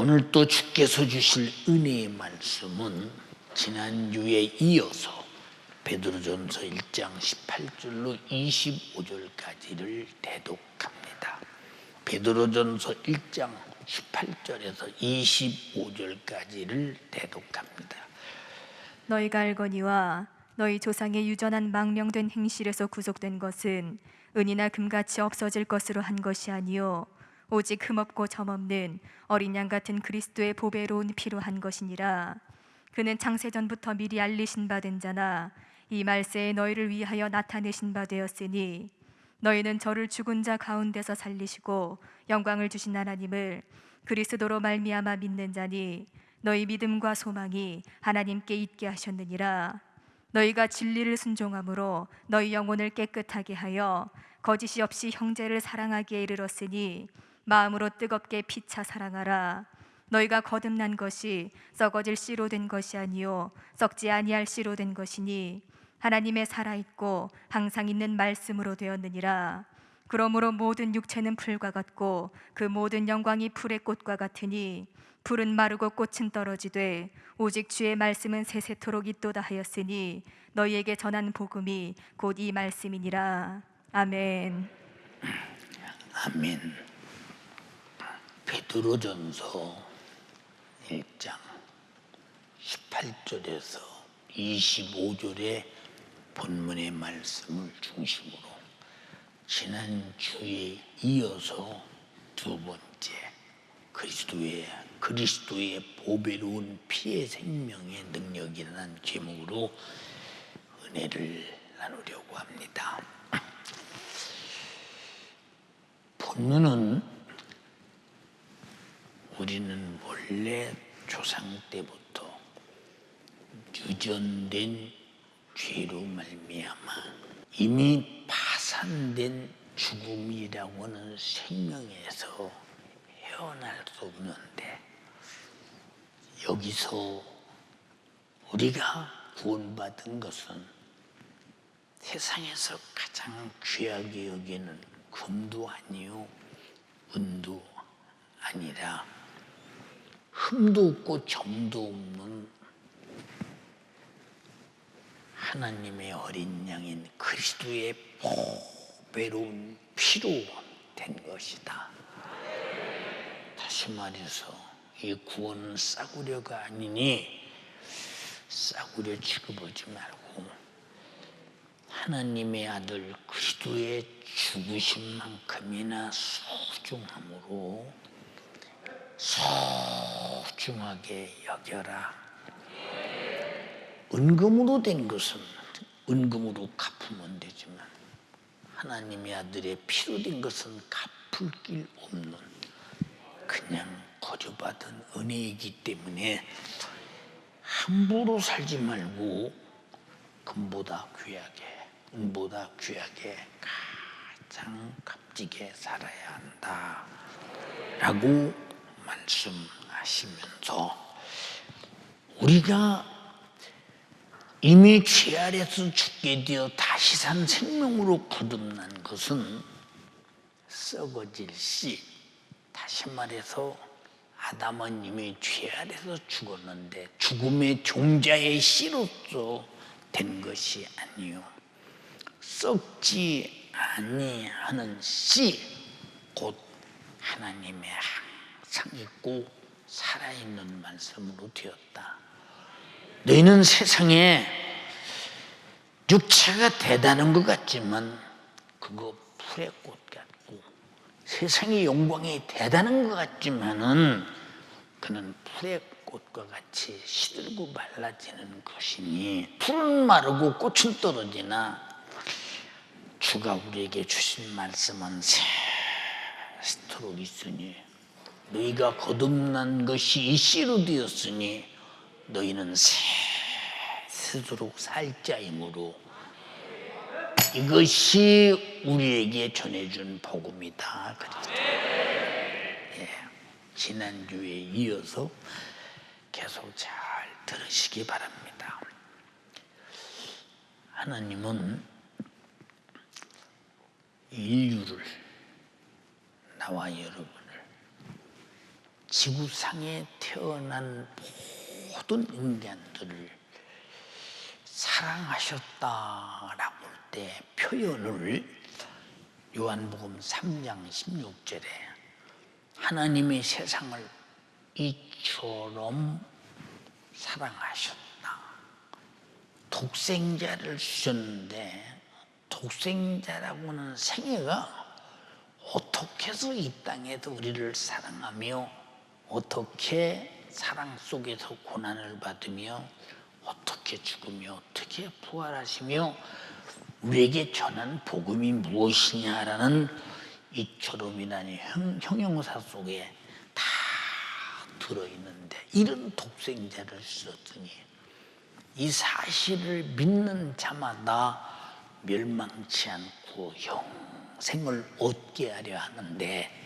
오늘 또 주께서 주실 은혜의 말씀은 지난주에 이어서 베드로전서 1장 18절로 25절까지를 대독합니다. 베드로전서 1장 18절에서 25절까지를 대독합니다. 너희가 알거니와 너희 조상의 유전한 망령된 행실에서 구속된 것은 은이나 금같이 없어질 것으로 한 것이 아니요 오직 흠없고 점없는 어린 양 같은 그리스도의 보배로운 피로 한 것이니라. 그는 창세전부터 미리 알리신 바 된 자나 이 말세에 너희를 위하여 나타내신 바 되었으니 너희는 저를 죽은 자 가운데서 살리시고 영광을 주신 하나님을 그리스도로 말미암아 믿는 자니 너희 믿음과 소망이 하나님께 있게 하셨느니라. 너희가 진리를 순종함으로 너희 영혼을 깨끗하게 하여 거짓이 없이 형제를 사랑하기에 이르렀으니 마음으로 뜨겁게 피차 사랑하라. 너희가 거듭난 것이 썩어질 씨로 된 것이 아니요 썩지 아니할 씨로 된 것이니 하나님의 살아있고 항상 있는 말씀으로 되었느니라. 그러므로 모든 육체는 풀과 같고 그 모든 영광이 풀의 꽃과 같으니 풀은 마르고 꽃은 떨어지되 오직 주의 말씀은 세세토록 있도다 하였으니 너희에게 전한 복음이 곧 이 말씀이니라. 아멘. 아멘. 베드로전서 1장 18절에서 25절의 본문의 말씀을 중심으로 지난주에 이어서 두 번째 그리스도의 보배로운 피의 생명의 능력이라는 제목으로 은혜를 나누려고 합니다. 본문은 우리는 원래 조상 때부터 유전된 죄로 말미암아 이미 파산된 죽음이라고 하는 생명에서 헤어날 수 없는데, 여기서 우리가 구원받은 것은 세상에서 가장 귀하게 여기는 금도 아니요 은도 아니라 흠도 없고 점도 없는 하나님의 어린 양인 그리스도의 보배로운 피로 된 것이다. 다시 말해서 이 구원은 싸구려가 아니니 싸구려 취급하지 말고 하나님의 아들 그리스도의 죽으심만큼이나 소중함으로 소중하게 여겨라. 은금으로 된 것은 은금으로 갚으면 되지만 하나님의 아들의 피로 된 것은 갚을 길 없는 그냥 거저받은 은혜이기 때문에 함부로 살지 말고 금보다 귀하게, 은보다 귀하게 가장 값지게 살아야 한다 라고 말씀하시면서, 우리가 이미 죄 아래서 죽게 되어 다시 산 생명으로 거듭난 것은 썩어질 씨, 다시 말해서 아담은 이미 죄 아래서 죽었는데 죽음의 종자의 씨로서 된 것이 아니요 썩지 아니하는 씨, 곧 하나님의 항상 있고 살아있는 말씀으로 되었다. 너희는 세상에 육체가 대단한 것 같지만 그거 풀의 꽃 같고, 세상의 영광이 대단한 것 같지만은 그는 풀의 꽃과 같이 시들고 말라지는 것이니, 풀은 마르고 꽃은 떨어지나 주가 우리에게 주신 말씀은 세토록 있으니 너희가 거듭난 것이 이 씨로 되었으니 너희는 세토록 살 자이므로 이것이 우리에게 전해준 복음이다. 지난주에 이어서 계속 잘 들으시기 바랍니다. 하나님은 인류를, 나와 여러분을 지구상에 태어난 모든 인간들을 사랑하셨다라고 할 때 표현을 요한복음 3장 16절에 하나님의 세상을 이처럼 사랑하셨다. 독생자를 주셨는데 독생자라고 하는 생애가 어떻게 해서 이 땅에서 우리를 사랑하며 어떻게 사랑 속에서 고난을 받으며 어떻게 죽으며 어떻게 부활하시며 우리에게 전한 복음이 무엇이냐라는 이처럼이라는 형용사 속에 다 들어있는데 이런 독생자를 주셨더니 이 사실을 믿는 자마다 멸망치 않고 영생을 얻게 하려 하는데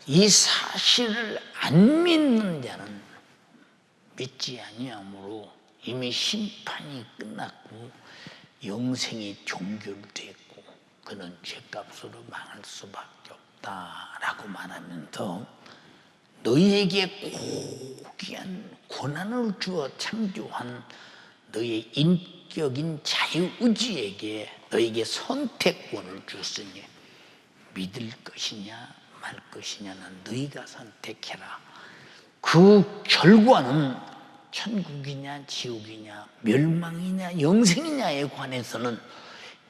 이 사실을 안 믿는 자는 믿지 아니하므로 이미 심판이 끝났고 영생이 종결됐고 그는 죄값으로 망할 수밖에 없다라고 말하면서 너희에게 고귀한 권한을 주어 창조한 너희의 인격인 자유의지에게 너희에게 선택권을 주었으니 믿을 것이냐 말 것이냐는 너희가 선택해라. 그 결과는 천국이냐 지옥이냐 멸망이냐 영생이냐에 관해서는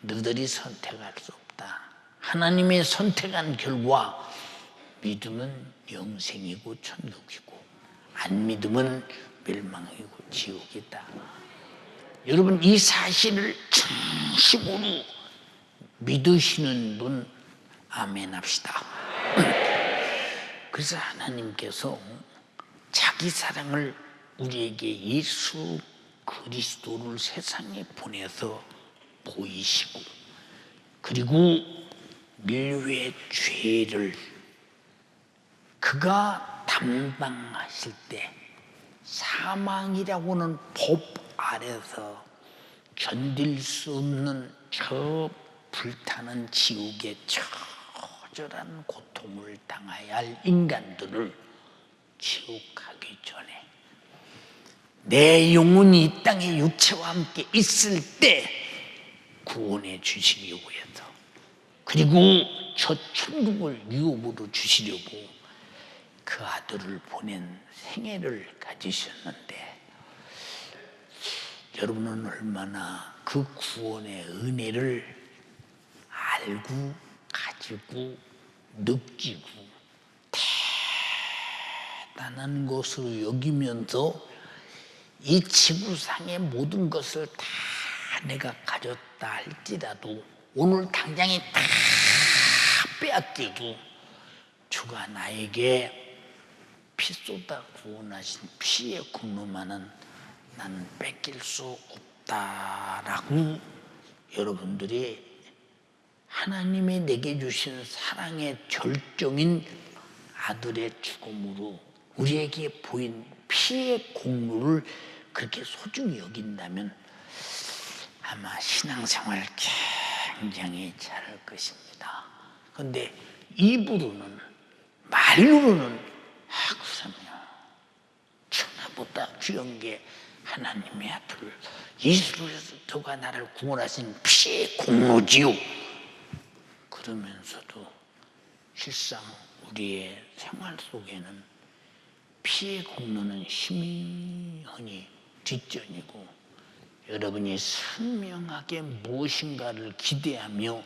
너희들이 선택할 수 없다. 하나님의 선택한 결과 믿으면 영생이고 천국이고 안 믿으면 멸망이고 지옥이다. 여러분 이 사실을 진심으로 믿으시는 분 아멘 합시다. 그래서 하나님께서 자기 사랑을 우리에게 예수 그리스도를 세상에 보내서 보이시고 그리고 인류의 죄를 그가 담당하실 때 사망이라고는 법 아래서 견딜 수 없는 저 불타는 지옥의 처절한 고통을 당해야 할 인간들을 지옥 가기 전에 내 영혼이 이 땅의 육체와 함께 있을 때 구원해 주시려고 해서 그리고 저 천국을 유업으로 주시려고 그 아들을 보낸 생애를 가지셨는데 여러분은 얼마나 그 구원의 은혜를 알고 가지고 느끼고 대단한 것으로 여기면서 이 지구상의 모든 것을 다 내가 가졌다 할지라도 오늘 당장에 다 빼앗겨도 주가 나에게 피 쏟아 구원하신 피의 공로만은 나는 뺏길 수 없다라고 여러분들이 하나님이 내게 주신 사랑의 결정인 아들의 죽음으로 우리에게 보인 피의 공로를 그렇게 소중히 여긴다면 아마 신앙생활 굉장히 잘할 것입니다. 그런데 입으로는 말로는 그러면 천하보다 귀한 게 하나님의 아들 예수 그리스도가 나를 구원하신 피의 공로지요. 그러면서도 실상 우리의 생활 속에는 피의 공로는 희미하니 뒷전이고 여러분이 선명하게 무엇인가를 기대하며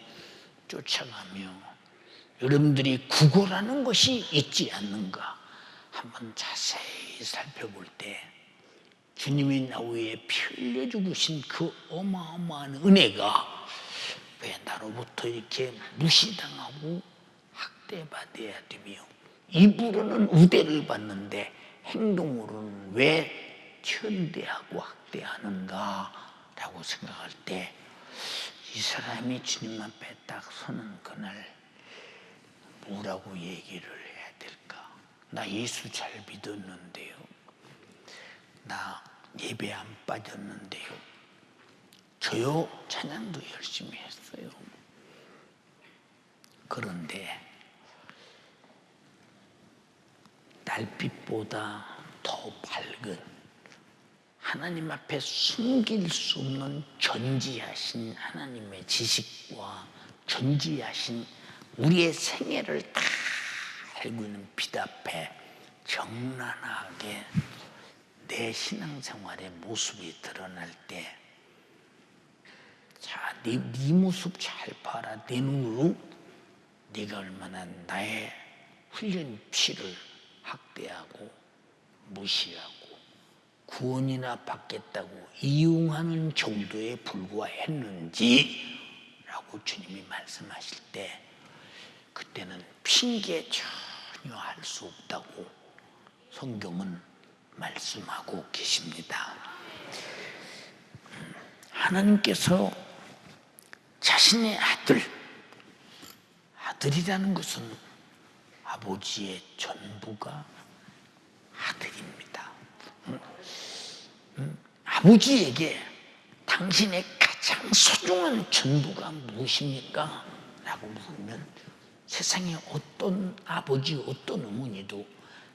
쫓아가며 여러분들이 구걸하는 것이 있지 않는가 한번 자세히 살펴볼 때 주님이 나 위에 피 흘려 죽으신 그 어마어마한 은혜가 왜 나로부터 이렇게 무시당하고 학대받아야 되며 입으로는 우대를 받는데 행동으로는 왜 천대하고 학대하는가라고 생각할 때 이 사람이 주님 앞에 딱 서는 그날 뭐라고 얘기를 해야 될까? 나 예수 잘 믿었는데요. 나 예배 안 빠졌는데요. 저요 찬양도 열심히 했어요. 그런데 나 달빛보다 더 밝은 하나님 앞에 숨길 수 없는 전지하신 하나님의 지식과 전지하신 우리의 생애를 다 알고 있는 빛 앞에 정란하게 내 신앙생활의 모습이 드러날 때, 자, 네 모습 잘 봐라. 내 눈으로 네가 얼마나 나의 흘린 피를 학대하고 무시하고 구원이나 받겠다고 이용하는 정도에 불과했는지 라고 주님이 말씀하실 때, 그때는 핑계 전혀 할 수 없다고 성경은 말씀하고 계십니다. 하나님께서 자신의 아들이라는 것은 아버지의 전부가 아들입니다. 아버지에게 당신의 가장 소중한 전부가 무엇입니까? 라고 물으면 세상에 어떤 아버지, 어떤 어머니도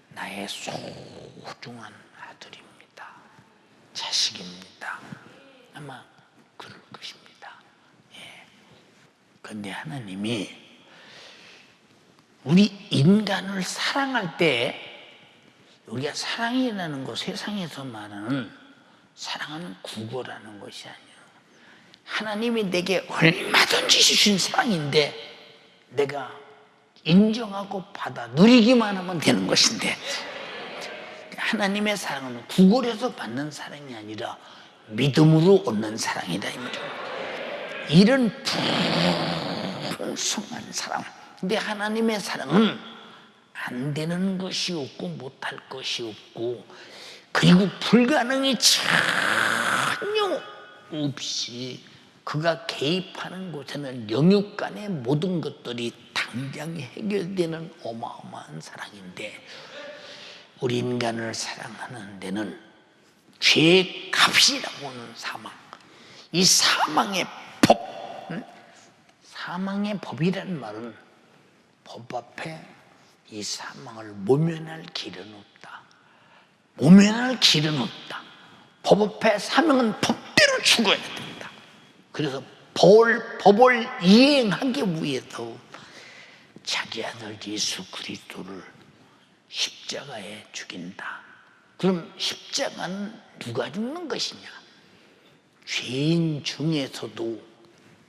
나의 소중한 아들입니다. 자식입니다. 아마 그럴 것입니다. 그런데 하나님이 우리 인간을 사랑할 때, 우리가 사랑이라는 것, 세상에서 말하는 사랑은 국어라는 것이 아니에요. 하나님이 내게 얼마든지 주신 사랑인데 내가 인정하고 받아 누리기만 하면 되는 것인데, 하나님의 사랑은 구걸해서 받는 사랑이 아니라 믿음으로 얻는 사랑이다 이 말이죠. 이런 풍성한 사랑. 근데 하나님의 사랑은 안 되는 것이 없고 못할 것이 없고, 그리고 불가능이 전혀 없이 그가 개입하는 곳에는 영육 간의 모든 것들이 당장 해결되는 어마어마한 사랑인데, 우리 인간을 사랑하는 데는 죄의 값이라고 하는 사망, 이 사망의 법, 사망의 법이라는 말은 법 앞에 이 사망을 모면할 길은 없다. 모면할 길은 없다. 법 앞에 사명은 법대로 죽어야 된다. 그래서 법을 이행하기 위해서 자기 아들 예수 그리스도를 십자가에 죽인다. 그럼 십자가는 누가 죽는 것이냐? 죄인 중에서도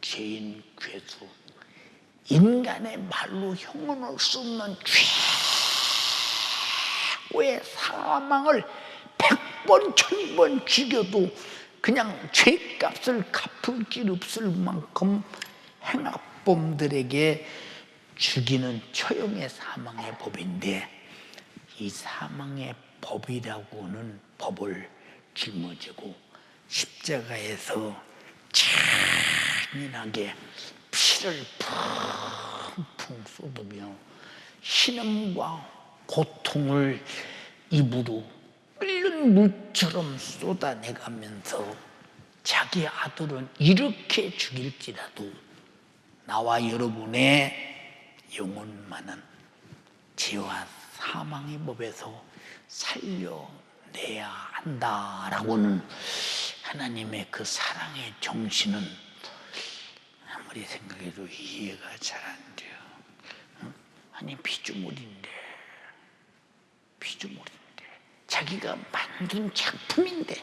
죄인 괴수, 인간의 말로 형언할 수 없는 최고의 사망을 100번, 1000번 죽여도 그냥 죄값을 갚을 길 없을 만큼 행악범들에게 죽이는 처형의 사망의 법인데, 이 사망의 법이라고는 법을 짊어지고 십자가에서 잔인하게 피를 펑펑 쏟으며 신음과 고통을 입으로 끓는 물처럼 쏟아내가면서 자기 아들은 이렇게 죽일지라도 나와 여러분의 영혼만은 죄와 사망의 법에서 살려내야 한다라고는 하나님의 그 사랑의 정신은 아무리 생각해도 이해가 잘 안 돼요. 아니 피조물인데 자기가 만든 작품인데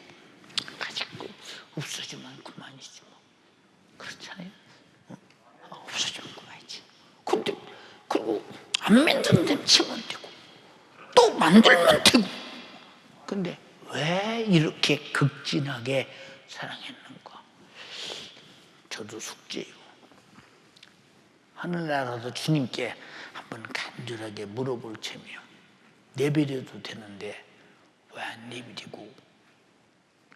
가지고 없어지면 그만이지 뭐. 그렇잖아요. 없어지면 그만이지. 근데 그리고 안 만드는 치면 되고 또 만들면 되고. 근데 왜 이렇게 극진하게 사랑했는가? 저도 숙제예요. 하늘나라도 주님께 한번 간절하게 물어볼 체며, 내버려도 되는데 왜 안 내버리고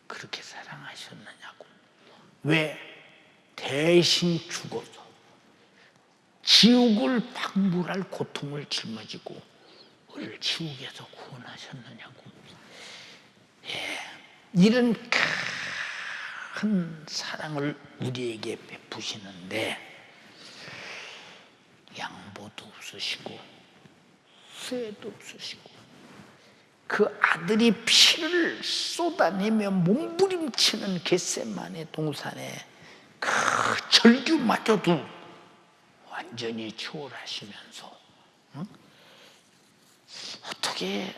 그렇게 사랑하셨느냐고. 왜 대신 죽어서 지옥을 방불할 고통을 짊어지고 우리를 지옥에서 구원하셨느냐고. 이런 큰 사랑을 우리에게 베푸시는데 양보도 없으시고 수혜도 없으시고 그 아들이 피를 쏟아내며 몸부림치는 겟세마네 동산에 그 절규마저도 완전히 초월하시면서 어떻게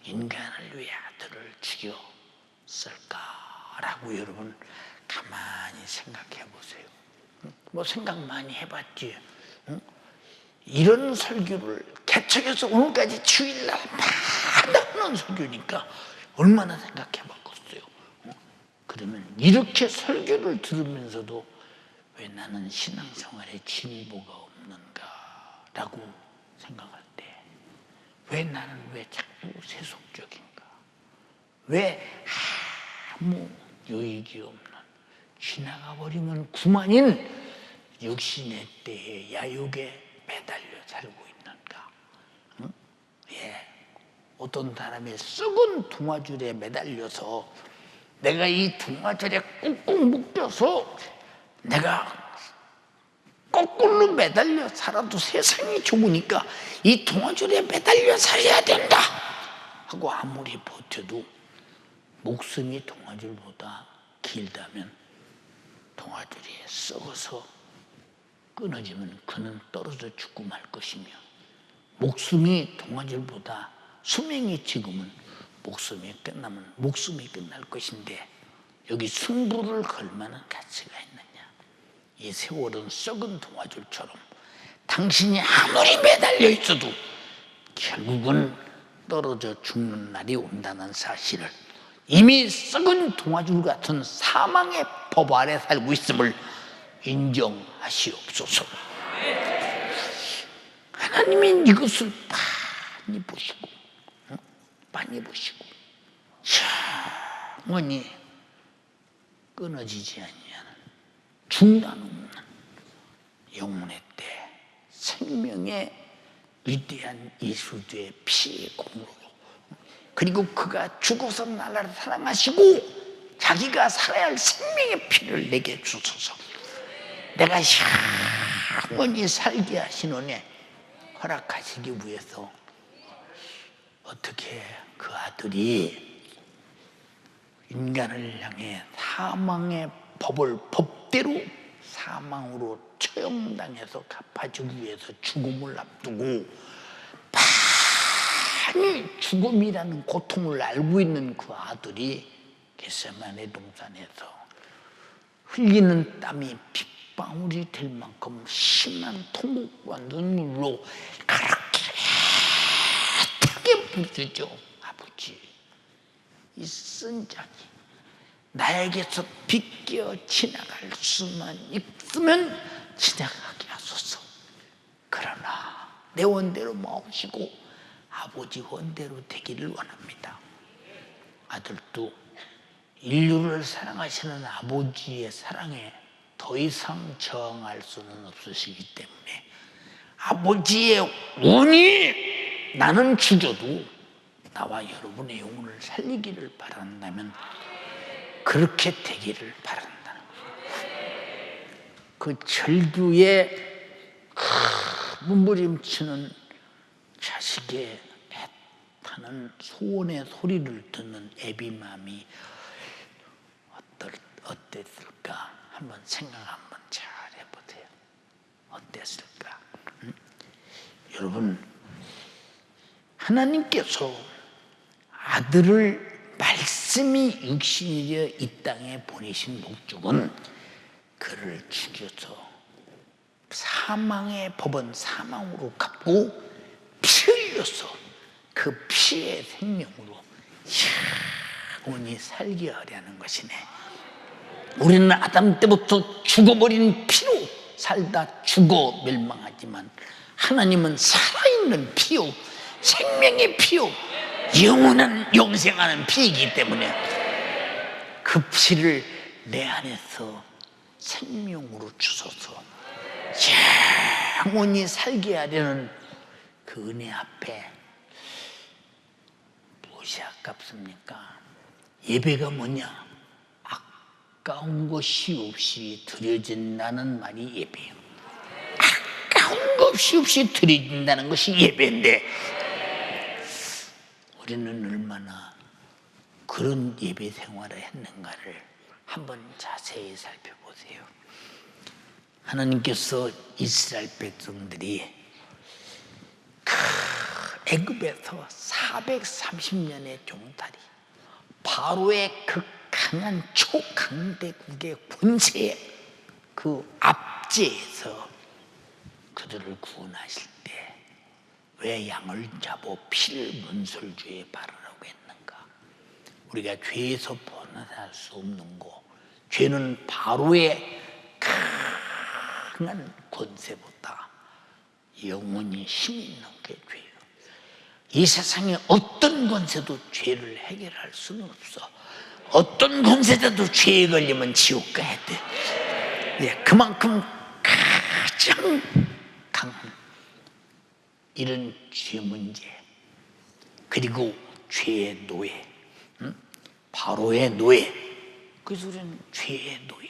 인간을 위해 아들을 죽였을까라고 여러분 가만히 생각해 보세요. 뭐 생각 많이 해봤지. 이런 설교를 개척해서 오늘까지 주일날마다 하는 설교니까 얼마나 생각해 봤겠어요. 그러면 이렇게 설교를 들으면서도 왜 나는 신앙생활에 진보가 없는가 라고 생각할 때 왜 나는 왜 자꾸 세속적인가, 왜 아무 유익이 없는 지나가 버리면 그만인 육신의 때에 야욕에 매달려 살고 있는가. 예. 어떤 사람이 썩은 동아줄에 매달려서 내가 이 동아줄에 꾹꾹 묶여서 내가 거꾸로 매달려 살아도 세상이 좋으니까 이 동아줄에 매달려 살아야 된다 하고 아무리 버텨도 목숨이 동아줄보다 길다면 동아줄이 썩어서 끊어지면 그는 떨어져 죽고 말 것이며, 목숨이 동아줄보다 수명이 지금은 목숨이 끝나면 목숨이 끝날 것인데 여기 승부를 걸 만한 가치가 있느냐. 이 세월은 썩은 동아줄처럼 당신이 아무리 매달려 있어도 결국은 떨어져 죽는 날이 온다는 사실을, 이미 썩은 동아줄 같은 사망의 법 아래 살고 있음을 인정하시옵소서. 하나님이 이것을 많이 보시고 영원히 끊어지지 아니하는 중단 없는 영혼의 때 생명의 위대한 예수의 피의 공로로, 그리고 그가 죽어서 나라를 사랑하시고 자기가 살아야 할 생명의 피를 내게 주소서. 내가 영원히 살게 하신 은혜 허락하시기 위해서 어떻게 그 아들이 인간을 향해 사망의 법을 법대로 사망으로 처형당해서 갚아주기 위해서 죽음을 앞두고 많이 죽음이라는 고통을 알고 있는 그 아들이 겟세마네 동산에서 흘리는 땀이 빗방울이 될 만큼 심한 통곡과 눈물로 그렇게 애타게 부르죠. 아버지, 이 쓴자니 나에게서 비껴 지나갈 수만 있으면 지나가게 하소서. 그러나 내 원대로 마옵시고 아버지 원대로 되기를 원합니다. 아들도 인류를 사랑하시는 아버지의 사랑에 더 이상 저항할 수는 없으시기 때문에 아버지의 원이 나는 죽어도 나와 여러분의 영혼을 살리기를 바란다면 그렇게 되기를 바란다는 거예요. 그 절규에 몸부림치는 자식의 애타는 소원의 소리를 듣는 애비마음이 어땠을까? 한번 생각 한번 잘 해보세요. 어땠을까? 여러분, 하나님께서 아들을 말씀이 육신이 되어 이 땅에 보내신 목적은 그를 죽여서 사망의 법은 사망으로 갚고 피 흘려서 그 피의 생명으로 영원히 살게 하려는 것이네. 우리는 아담 때부터 죽어버린 피로 살다 죽어 멸망하지만 하나님은 살아있는 피요, 생명의 피요, 영원한 영생하는 피이기 때문에 그 피를 내 안에서 생명으로 주소서 영원히 살게 하려는 그 은혜 앞에 무엇이 아깝습니까? 예배가 뭐냐? 아까운 것이 없이 드려진다는 말이 예배예요. 아까운 것이 없이 드려진다는 것이 예배인데 우리는 얼마나 그런 예배 생활을 했는가를 한번 자세히 살펴보세요. 하나님께서 이스라엘 백성들이 애굽에서 430년의 종살이, 바로의 그 강한 초강대국의 권세에 그 압제에서 그들을 구원하실 때 왜 양을 잡아 피를 문설주에 바르라고 했는가? 우리가 죄에서 벗어날 수 없는 거, 죄는 바로의 강한 권세보다 영원히 힘이 있는 게 죄예요. 이 세상에 어떤 권세도 죄를 해결할 수는 없어. 어떤 권세자도 죄에 걸리면 지옥 가야 돼. 예, 그만큼 가장 강한 이런 죄 문제, 그리고 죄의 노예, 바로의 노예. 그래서 우리는 죄의 노예.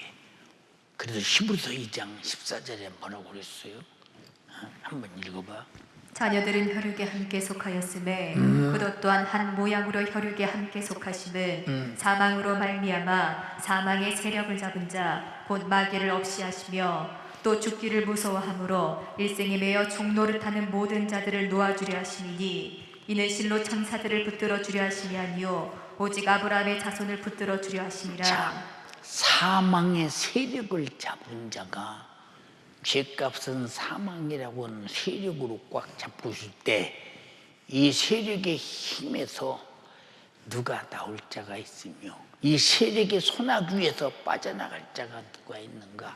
그래서 히브리서 2장 14절에 뭐라고 그랬어요? 한번 읽어봐. 자녀들은 혈육에 함께 속하였음에 그것 또한 한 모양으로 혈육에 함께 속하심은 사망으로 말미암아 사망의 세력을 잡은 자 곧 마귀를 없이 하시며 또 죽기를 무서워함으로 일생에 매여 종노릇하는 모든 자들을 놓아주려 하심이니 이는 실로 천사들을 붙들어 주려 하심이 아니요 오직 아브라함의 자손을 붙들어 주려 하심이라. 자, 사망의 세력을 잡은 자가, 죄값은 사망이라고 하는 세력으로 꽉 잡고 있을 때 이 세력의 힘에서 누가 나올 자가 있으며 이 세력의 소나귀에서 빠져나갈 자가 누가 있는가?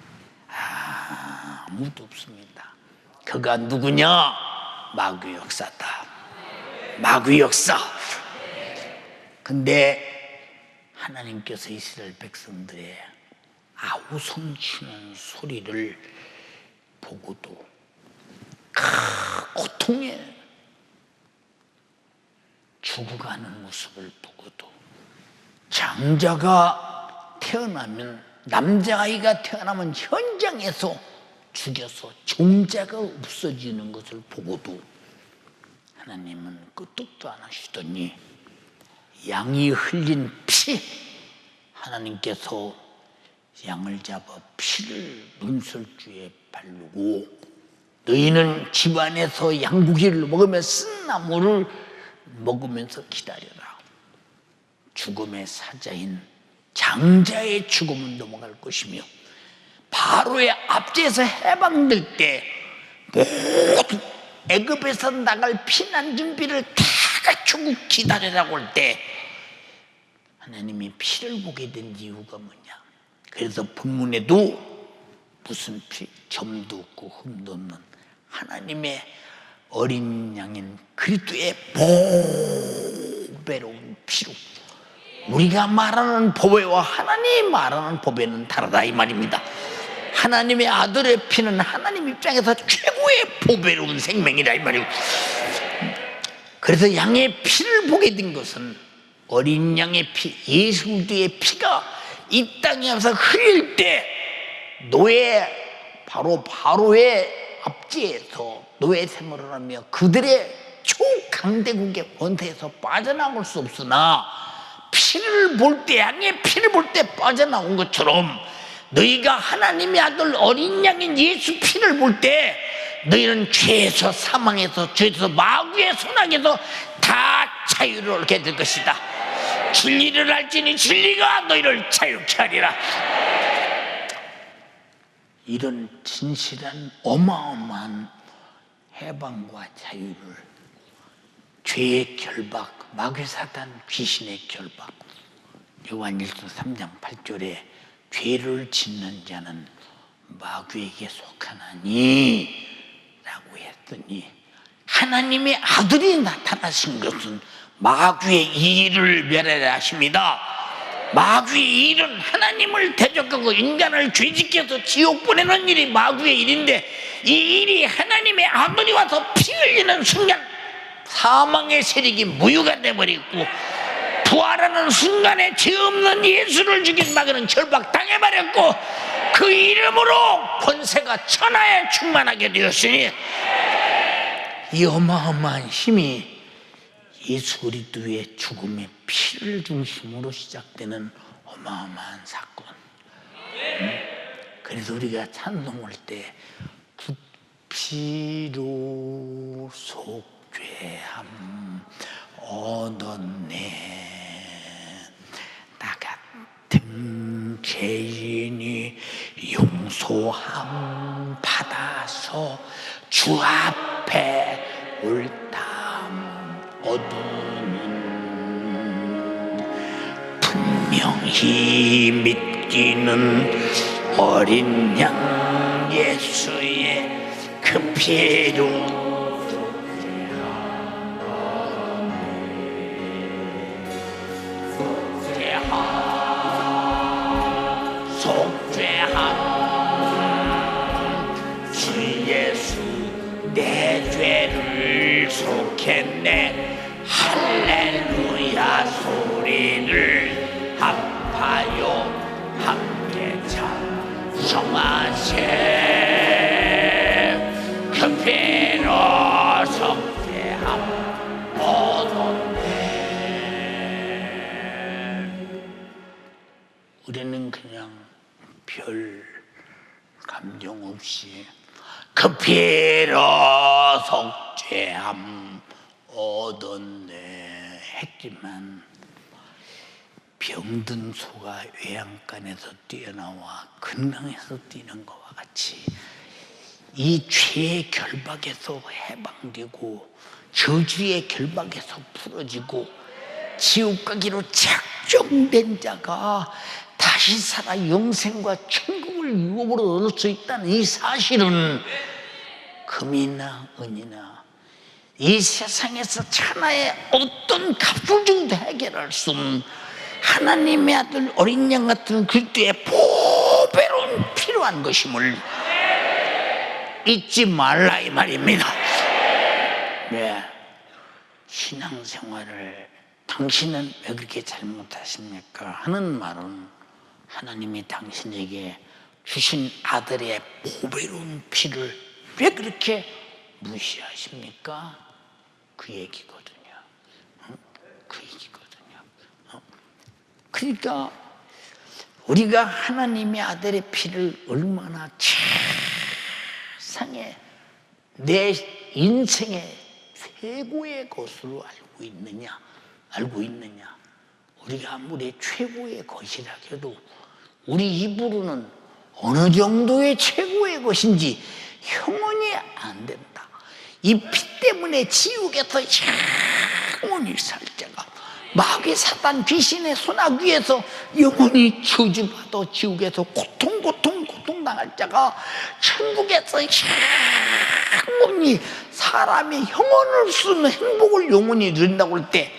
아무도 없습니다. 그가 누구냐? 마귀 역사다. 마귀 역사. 근데 하나님께서 이스라엘 백성들의 아우성치는 소리를 보고도 고통에 죽어가는 모습을 보고도 장자가 태어나면, 남자아이가 태어나면 현장에서 죽여서 종자가 없어지는 것을 보고도 하나님은 끄떡도 안 하시더니 양이 흘린 피, 하나님께서 양을 잡아 피를 문설주에 바르고 너희는 집안에서 양고기를 먹으며 쓴 나물을 먹으면서 기다려라. 죽음의 사자인 장자의 죽음은 넘어갈 것이며 바로의 압제에서 해방될 때 모두 애굽에서 나갈 피난 준비를 다 갖추고 기다리라고 할 때 하나님이 피를 보게 된 이유가 뭐냐? 그래서 본문에도 무슨 피, 점도 없고 흠도 없는 하나님의 어린 양인 그리스도의 보배로운 피로, 우리가 말하는 보배와 하나님이 말하는 보배는 다르다 이 말입니다. 하나님의 아들의 피는 하나님 입장에서 최고의 보배로운 생명이라 이 말이고, 그래서 양의 피를 보게 된 것은 어린 양의 피, 예수 그리스도의 피가 이 땅에 와서 흘릴 때 바로의 압제에서 노예 생활을 하며 그들의 초강대국의 권세에서 빠져나올 수 없으나 피를 볼 때, 양의 피를 볼 때 빠져나온 것처럼 너희가 하나님의 아들 어린 양인 예수 피를 볼 때 너희는 죄에서, 사망에서, 죄에서, 마귀의 손아귀에서 다 자유를 얻게 될 것이다. 진리를 알지니 진리가 너희를 자유케 하리라. 이런 진실한 어마어마한 해방과 자유를, 죄의 결박, 마귀 사단 귀신의 결박, 요한일서 3장 8절에 죄를 짓는 자는 마귀에게 속하나니 라고 했더니 하나님의 아들이 나타나신 것은 마귀의 일을 멸하려 하십니다. 마귀의 일은 하나님을 대적하고 인간을 죄짓게 해서 지옥 보내는 일이 마귀의 일인데, 이 일이 하나님의 아들이 와서 피 흘리는 순간 사망의 세력이 무효가 되어버리고 부활하는 순간에 죄 없는 예수를 죽인 마귀는 결박당해버렸고 그 이름으로 권세가 천하에 충만하게 되었으니 이 어마어마한 힘이 예수 그리스도의 죽음의 피를 중심으로 시작되는 어마어마한 사건. 그래서 우리가 찬송할 때 피로 속죄함 얻었네, 나 같은 죄인이 용서함 받아서 주 앞에 옳담 얻으는, 분명히 믿기는 어린 양 예수의 그 피로 속죄함, 주 예수 내 죄를 속했네, 할렐루야 소리를 합하여 함께 찬송하세, 그 피로 속죄함 얻었네. 우리는 그냥 별 감정 없이 그 피로 속죄함 얻었네 했지만, 병든 소가 외양간에서 뛰어나와 건강해서 뛰는 것과 같이 이 죄의 결박에서 해방되고 저주의 결박에서 풀어지고 지옥 가기로 작정된 자가 다시 살아 영생과 천국을 유업으로 얻을 수 있다는 이 사실은 금이나 은이나 이 세상에서 천하의 어떤 값을 주고도 해결할 수 없는 하나님의 아들 어린 양 같은 그리스도의 보배로운 필요한 것임을 잊지 말라 이 말입니다. 네. 신앙생활을 당신은 왜 그렇게 잘못하십니까 하는 말은 하나님이 당신에게 주신 아들의 보배로운 피를 왜 그렇게 무시하십니까? 그 얘기거든요. 그 얘기거든요. 그러니까 우리가 하나님의 아들의 피를 얼마나 세상에 내 인생의 최고의 것으로 알고 있느냐. 우리가 아무리 최고의 것이라 해도 우리 입으로는 어느 정도의 최고의 것인지 형언이 안 된다. 이 피 때문에 지옥에서 영원히 살 자가, 마귀 사단 귀신의 손아귀에서 영원히 저주받아 지옥에서 고통당할 자가 천국에서 영원히 사람의 형언을 쓰는 행복을 영원히 누린다고 할 때,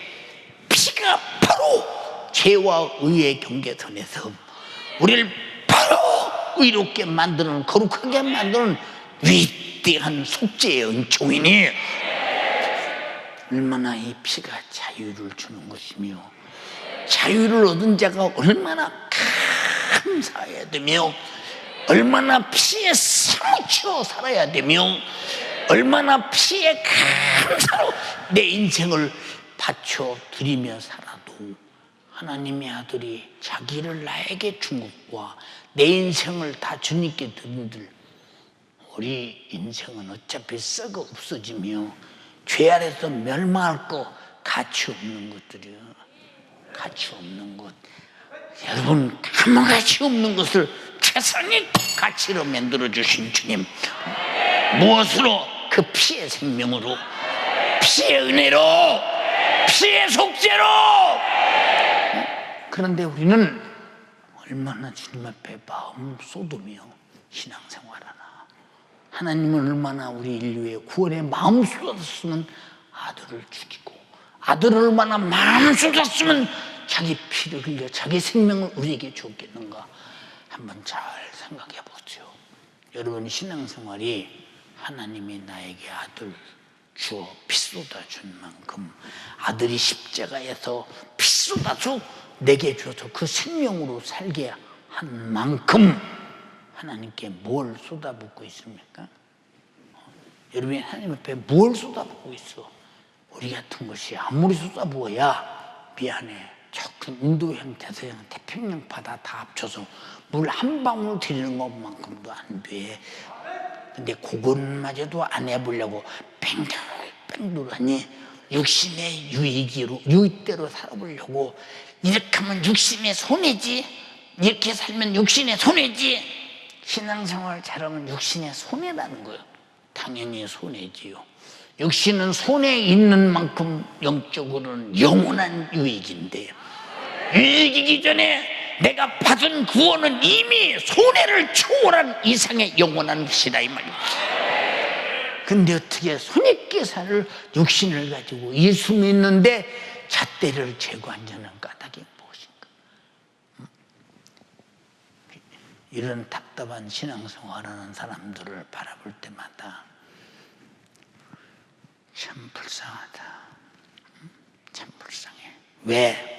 피가 바로 죄와 의의 경계선에서 우리를 바로 의롭게 만드는, 거룩하게 만드는 위대한 속죄의 은총이니 얼마나 이 피가 자유를 주는 것이며 자유를 얻은 자가 얼마나 감사해야 되며 얼마나 피에 사무쳐 살아야 되며 얼마나 피에 감사로 내 인생을 바쳐 드리며 살아도 하나님의 아들이 자기를 나에게 준 것과 내 인생을 다 주님께 드린들 우리 인생은 어차피 썩어 없어지며 죄 아래서 멸망할 거 가치 없는 것들이요. 가치 없는 것. 여러분, 아무 가치 없는 것을 최상의 가치로 만들어 주신 주님, 무엇으로? 그 피의 생명으로, 피의 은혜로, 피의 속죄로. 그런데 우리는 얼마나 주님 앞에 마음 쏟으며 신앙생활하나. 하나님은 얼마나 우리 인류의 구원에 마음 쏟았으면 아들을 죽이고, 아들을 얼마나 마음 쏟았으면 자기 피를 흘려 자기 생명을 우리에게 줬겠는가. 한번 잘 생각해 보세요. 여러분, 신앙생활이 하나님이 나에게 아들 주어 피 쏟아준 만큼, 아들이 십자가에서 피 쏟아서 내게 줘서 그 생명으로 살게 한 만큼 하나님께 뭘 쏟아붓고 있습니까? 여러분이 하나님 앞에 뭘 쏟아붓고 있어? 우리 같은 것이 아무리 쏟아부어야 미안해. 저 큰 인도양, 대서양, 태평양 바다 다 합쳐서 물 한 방울 들이는 것만큼도 안 돼. 근데 그것마저도 안 해보려고 뺑뺑 하니 육신의 유익대로 살아보려고. 이렇게 하면 육신의 손해지, 이렇게 살면 육신의 손해지. 신앙생활 잘하면 육신의 손해라는 거예요. 당연히 손해지요. 육신은 손해 있는 만큼 영적으로는 영원한 유익인데요. 유익이기 전에 내가 받은 구원은 이미 손해를 초월한 이상의 영원한 것이다 이 말입니다. 근데 어떻게 손익계산을 육신을 가지고 예수 믿는데 잣대를 재고 앉는 까닭이 무엇인가? 이런 답답한 신앙생활하는 사람들을 바라볼 때마다 참 불쌍하다. 참 불쌍해. 왜?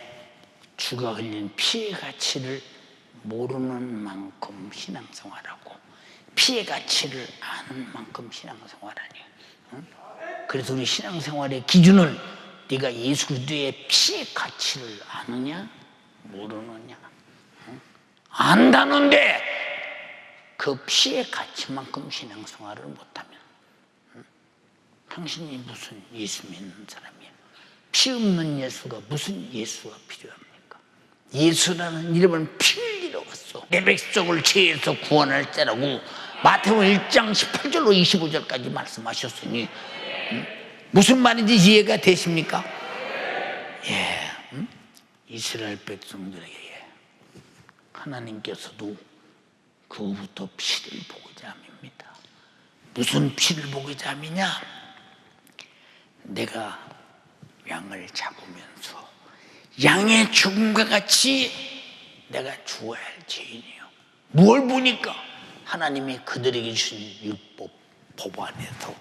주가 흘린 피의 가치를 모르는 만큼 신앙생활하고 피의 가치를 아는 만큼 신앙생활하니. 그래서 우리 신앙생활의 기준은 네가 예수 그리스도의 피의 가치를 아느냐 모르느냐. 안다는데 그 피의 가치만큼 신앙생활을 못하면 당신이 무슨 예수 믿는 사람이야? 피 없는 예수가 무슨 예수가 필요합니까? 예수라는 이름은 피 흘리러 왔어. 내 백성을 죄에서 구원할 때라고 마태복음 1장 18절로 25절까지 말씀하셨으니 무슨 말인지 이해가 되십니까? 예, 이스라엘 백성들에게 하나님께서도 그 후부터 피를 보고자 함입니다. 무슨 피를 보고자 함이냐? 내가 양을 잡으면서 양의 죽음과 같이 내가 죽어야 할 죄인이요. 뭘 보니까? 하나님이 그들에게 주신 율법, 법 안에서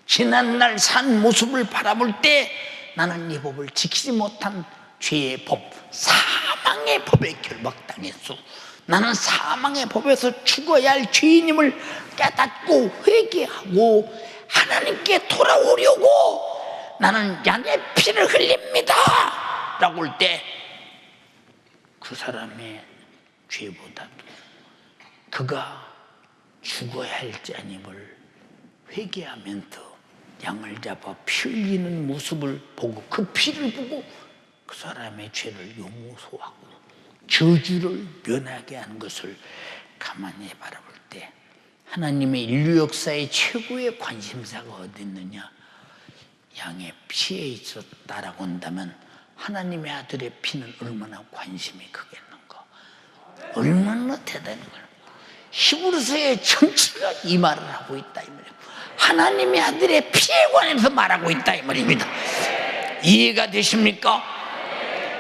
지난날 산 모습을 바라볼 때 나는 이 법을 지키지 못한 죄의 법, 사망의 법에 결박당했어. 나는 사망의 법에서 죽어야 할 죄인임을 깨닫고 회개하고 하나님께 돌아오려고 나는 양의 피를 흘립니다 라고 할 때 그 사람의 죄보다도 그가 죽어야 할 자님을 회개하면서 양을 잡아 피 흘리는 모습을 보고 그 피를 보고 그 사람의 죄를 용서하고 저주를 면하게 하는 것을 가만히 바라볼 때 하나님의 인류 역사의 최고의 관심사가 어디 있느냐? 양의 피에 있었다라고 한다면 하나님의 아들의 피는 얼마나 관심이 크겠는가? 얼마나 대단한 거야. 히브리서의 전체가 이 말을 하고 있다 이 말이에요. 하나님의 아들의 피에 관해서 말하고 있다 이 말입니다. 이해가 되십니까?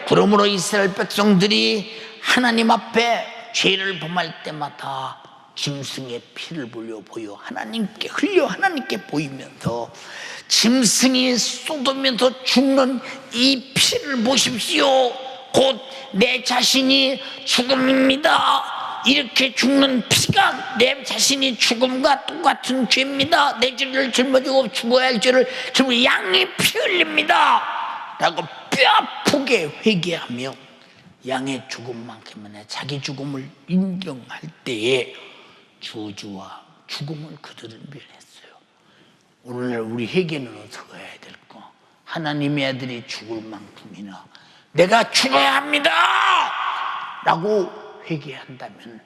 그러므로 이스라엘 백성들이 하나님 앞에 죄를 범할 때마다 짐승의 피를 보여 하나님께 흘려 하나님께 보이면서 짐승이 쏟으면서 죽는 이 피를 보십시오. 곧 내 자신이 죽음입니다. 이렇게 죽는 피가 내 자신이 죽음과 똑같은 죄입니다. 내 죄를 짊어지고 죽어야 할 죄를 짊어지고 양의 피 흘립니다 라고 뼈아프게 회개하며 양의 죽음만큼이나 자기 죽음을 인정할 때에 저주와 죽음을 그들은 면했어요. 오늘날 우리 회개는 어떻게 해야 될까? 하나님의 아들이 죽을 만큼이나 내가 죽어야 합니다 라고 회개한다면,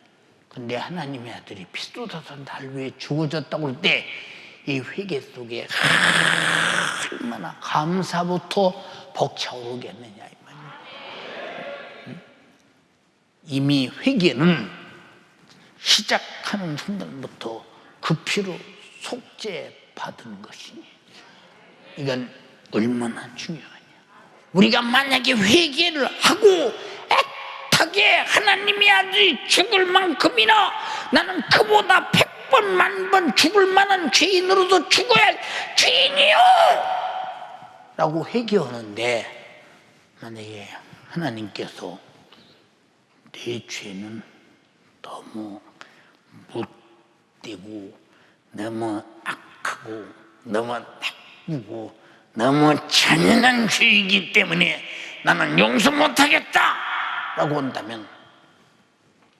근데 하나님의 아들이 피 쏟아서 날 위해 죽어졌다고 할 때 이 회개 속에 얼마나 감사부터 벅차오르겠느냐 이 말이에요. 이미 회개는 시작하는 순간부터 그 피로 속죄받은 것이니 이건 얼마나 중요하냐. 우리가 만약에 회개를 하고 애타게 하나님의 아들이 죽을 만큼이나 나는 그보다 100번 만번 죽을 만한 죄인으로도 죽어야 할 죄인이요 라고 회개하는데, 만약에 하나님께서 내 죄는 너무 못되고 너무 악하고 너무 나쁘고 너무 잔인한 죄이기 때문에 나는 용서 못하겠다 라고 한다면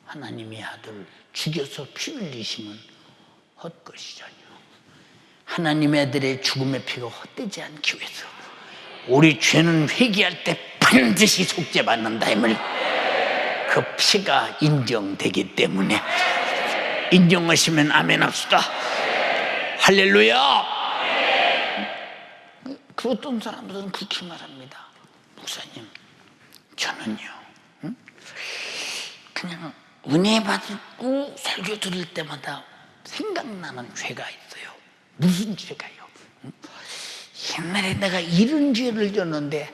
하나님의 아들을 죽여서 피 흘리시면 헛것이잖요. 하나님의 아들의 죽음의 피가 헛되지 않기 위해서 우리 죄는 회개할 때 반드시 속죄받는다 이 말. 그 피가 인정되기 때문에 인정하시면 아멘 합시다. 할렐루야. 그 어떤 사람들은 그렇게 말합니다. 목사님, 저는요 그냥 은혜 받고 설교 들을 때마다 생각나는 죄가 있어요. 무슨 죄가요? 옛날에 내가 이런 죄를 졌는데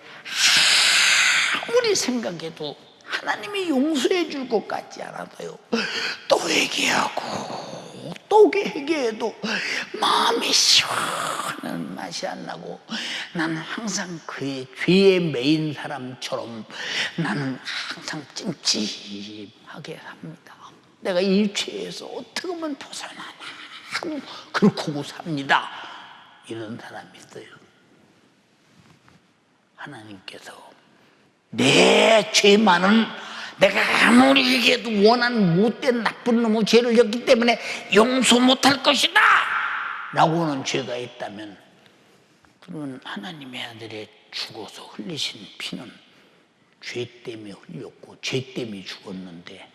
아무리 생각해도 하나님이 용서해 줄 것 같지 않아서요. 또 회개하고 또 회개해도 마음이 시원한 맛이 안 나고 나는 항상 그의 죄에 매인 사람처럼 나는 항상 찜찜하게 삽니다. 내가 이 죄에서 어떻게 하면 벗어나나 하고 그렇고 삽니다. 이런 사람이 있어요. 하나님께서 내 죄만은 내가 아무리 얘기해도 원한 못된 나쁜 놈의 죄를 졌기 때문에 용서 못할 것이다 라고 하는 죄가 있다면, 그러면 하나님의 아들의 죽어서 흘리신 피는 죄 때문에 흘렸고 죄 때문에 죽었는데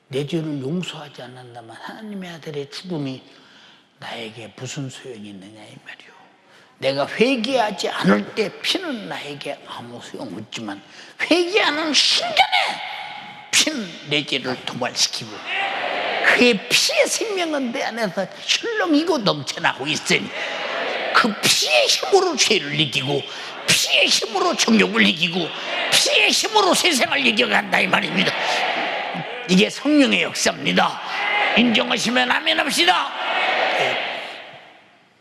내 죄를 용서하지 않는다면 하나님의 아들의 죽음이 나에게 무슨 소용이 있느냐 이 말이요. 내가 회개하지 않을 때 피는 나에게 아무 소용없지만 회개하는 순간에 피는 내 죄를 도말시키고 그의 피의 생명은 내 안에서 출렁이고 넘쳐나고 있으니 그 피의 힘으로 죄를 이기고 피의 힘으로 정욕을 이기고 피의 힘으로 세상을 이겨간다 이 말입니다. 이게 성령의 역사입니다. 인정하시면 아멘 합시다.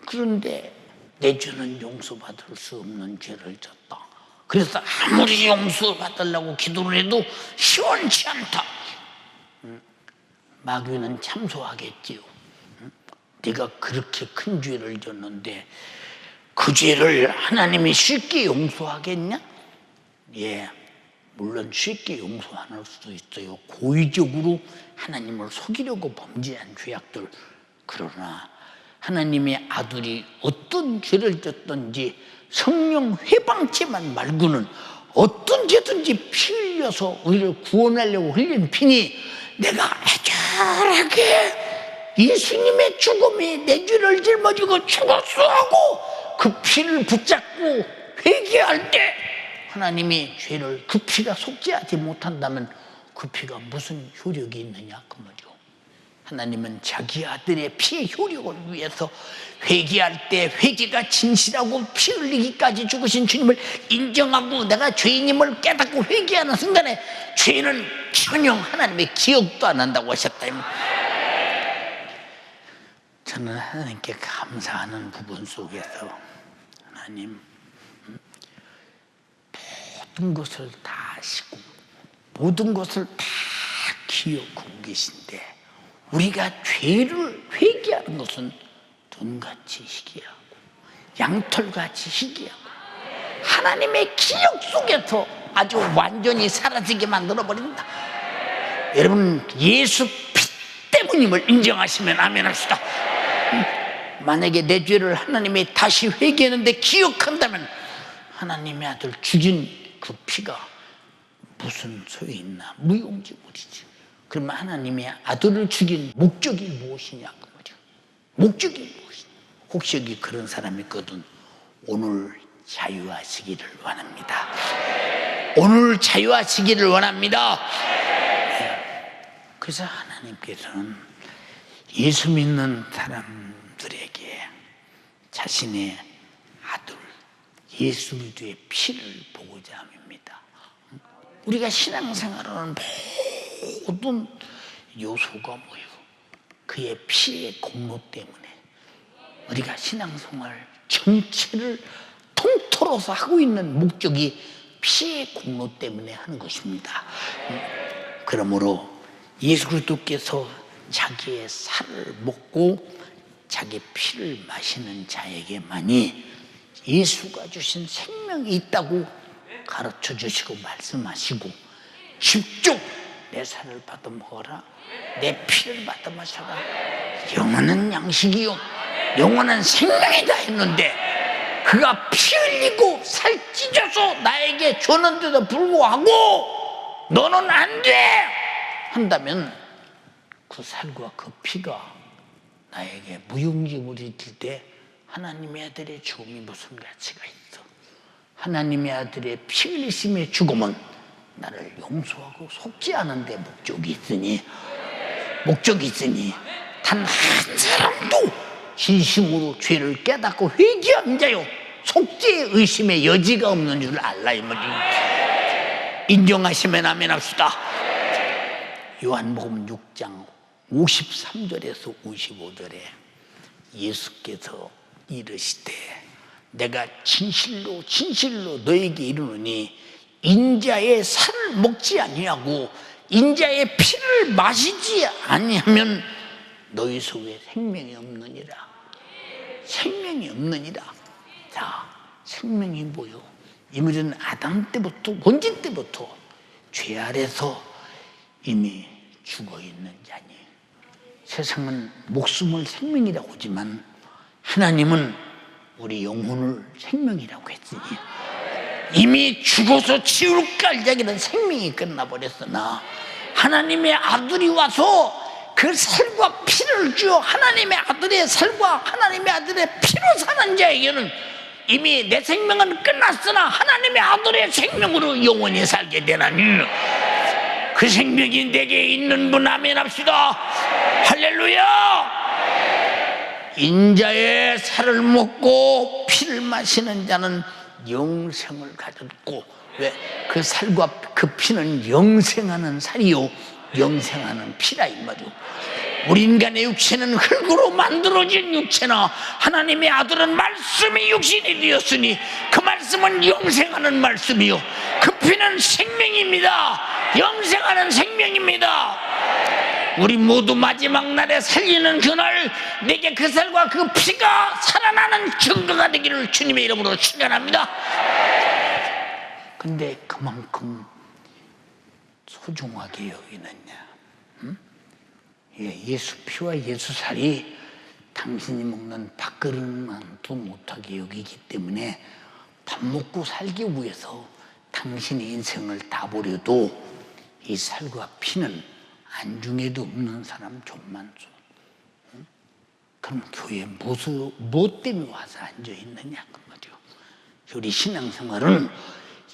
그런데 내 죄는 용서받을 수 없는 죄를 졌다. 그래서 아무리 용서받으려고 기도를 해도 시원치 않다. 마귀는 참소하겠지요. 네가 그렇게 큰 죄를 졌는데 그 죄를 하나님이 쉽게 용서하겠냐? 예, 물론 쉽게 용서 안 할 수도 있어요. 고의적으로 하나님을 속이려고 범죄한 죄악들. 그러나 하나님의 아들이 어떤 죄를 졌든지 성령 회방죄만 말고는 어떤 죄든지 피 흘려서 우리를 구원하려고 흘린 피니 내가 애절하게 예수님의 죽음이 내 죄를 짊어지고 죽었어 하고 그 피를 붙잡고 회개할 때 하나님이 죄를 그 피가 속죄하지 못한다면 그 피가 무슨 효력이 있느냐 그 말이죠. 하나님은 자기 아들의 피의 효력을 위해서 회개할 때 회개가 진실하고 피 흘리기까지 죽으신 주님을 인정하고 내가 죄인임을 깨닫고 회개하는 순간에 죄는 전혀 하나님의 기억도 안 한다고 하셨다. 저는 하나님께 감사하는 부분 속에서 하나님 모든 것을 다 아시고 모든 것을 다 기억하고 계신데 우리가 죄를 회개하는 것은 돈같이 희귀하고 양털같이 희귀하고 하나님의 기억 속에서 아주 완전히 사라지게 만들어버린다. 여러분 예수 피 때문임을 인정하시면 아멘 합시다. 만약에 내 죄를 하나님이 다시 회개하는데 기억한다면 하나님의 아들 죽인 그 피가 무슨 소용이 있나? 무용지물이지. 그러면 하나님의 아들을 죽인 목적이 무엇이냐 그 말이야. 목적이 무엇이냐. 혹시 여기 그런 사람이 있거든. 오늘 자유하시기를 원합니다. 오늘 자유하시기를 원합니다. 그래서 하나님께서는 예수 믿는 사람들에게 자신의 아들 예수 그리스도의 피를 보고자 함입니다. 우리가 신앙생활하는 모든 요소가 뭐예요? 그의 피의 공로 때문에 우리가 신앙생활 전체를 통틀어서 하고 있는 목적이 피의 공로 때문에 하는 것입니다. 그러므로 예수 그리스도께서 자기의 살을 먹고 자기 피를 마시는 자에게만이 예수가 주신 생명이 있다고 가르쳐 주시고 말씀하시고, 십쪽 내 살을 받아 먹어라, 내 피를 받아 마셔라, 영원한 양식이요 영원한 생명이다 했는데, 그가 피 흘리고 살 찢어서 나에게 줬는데도 불구하고 너는 안 돼 한다면, 그 살과 그 피가 나에게 무용지물이 될 때 하나님의 아들의 죽음이 무슨 가치가 있어? 하나님의 아들의 피 흘리심의 죽음은 나를 용서하고 속지 않은 데 목적이 있으니 단 한 사람도 진심으로 죄를 깨닫고 회개한 자요 속죄의 의심의 여지가 없는 줄 알라 이 말입니다. 인정하시면 아멘 합시다. 요한복음 6장 53절에서 55절에 예수께서 이르시되 내가 진실로 진실로 너에게 이르노니 인자의 살을 먹지 아니하고 인자의 피를 마시지 아니하면 너희 속에 생명이 없느니라. 생명이 없느니라. 자, 생명이 뭐요? 이들은 아담 때부터, 원죄 때부터 죄 아래서 이미 죽어 있는 자니, 세상은 목숨을 생명이라고 하지만 하나님은 우리 영혼을 생명이라고 했으니 이미 죽어서 지울 깔짝이는 생명이 끝나버렸으나, 하나님의 아들이 와서 그 살과 피를 주어 하나님의 아들의 살과 하나님의 아들의 피로 사는 자에게는 이미 내 생명은 끝났으나 하나님의 아들의 생명으로 영원히 살게 되나니, 그 생명이 내게 있는 분 아멘 합시다. 할렐루야. 인자의 살을 먹고 피를 마시는 자는 영생을 가졌고, 왜? 그 살과 그 피는 영생하는 살이요 영생하는 피라 이 말이요. 우리 인간의 육체는 흙으로 만들어진 육체나 하나님의 아들은 말씀이 육신이 되었으니 그 말씀은 영생하는 말씀이요 그 피는 생명입니다. 영생하는 생명입니다. 우리 모두 마지막 날에 살리는 그날 내게 그 살과 그 피가 살아나는 증거가 되기를 주님의 이름으로 축원합니다. 근데 그만큼 소중하게 여기느냐? 예수 피와 예수 살이 당신이 먹는 밥그릇만도 못하게 여기기 때문에 밥 먹고 살기 위해서 당신의 인생을 다 버려도 이 살과 피는 안중에도 없는 사람 좀 많죠. 그럼 교회에 뭐 때문에 와서 앉아있느냐 그 말이요. 우리 신앙생활은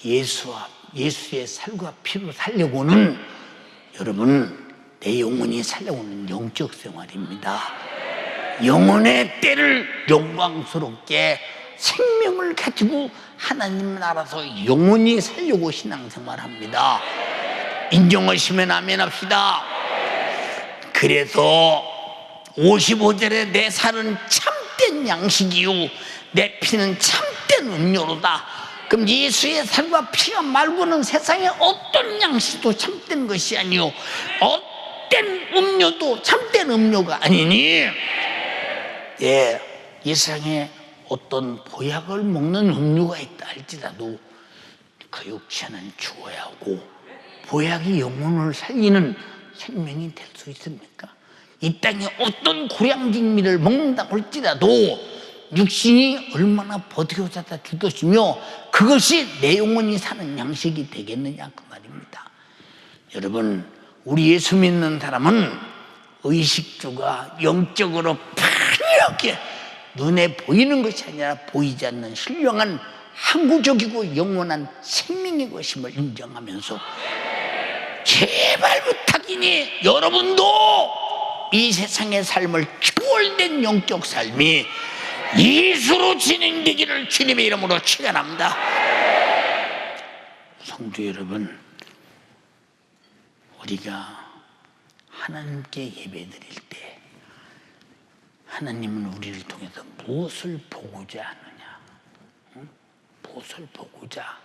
예수의 살과 피로 살려고는, 여러분, 내 영혼이 살려고는 영적 생활입니다. 영혼의 때를 영광스럽게 생명을 가지고 하나님 나라서 영원히 살려고 신앙생활합니다. 인정하시면 아멘 합시다. 그래서 55절에 내 살은 참된 양식이요 내 피는 참된 음료로다. 그럼 예수의 살과 피가 말고는 세상에 어떤 양식도 참된 것이 아니요 어떤 음료도 참된 음료가 아니니, 이 세상에 어떤 보약을 먹는 음료가 있다 할지라도 그 육체는 죽어야 하고 보약이 영혼을 살리는 생명이 될 수 있습니까? 이 땅에 어떤 고량진미를 먹는다고 할지라도 육신이 얼마나 버티고자다 죽었으며 그것이 내 영혼이 사는 양식이 되겠느냐 그 말입니다. 여러분, 우리 예수 믿는 사람은 의식주가 영적으로 판이하게 눈에 보이는 것이 아니라 보이지 않는 신령한 항구적이고 영원한 생명의 것임을 인정하면서 제발 부탁이니 여러분도 이 세상의 삶을 초월된 영적 삶이 예수로 진행되기를 주님의 이름으로 축원합니다. 성도 여러분, 우리가 하나님께 예배드릴 때 하나님은 우리를 통해서 무엇을 보고자 하느냐? 무엇을 보고자,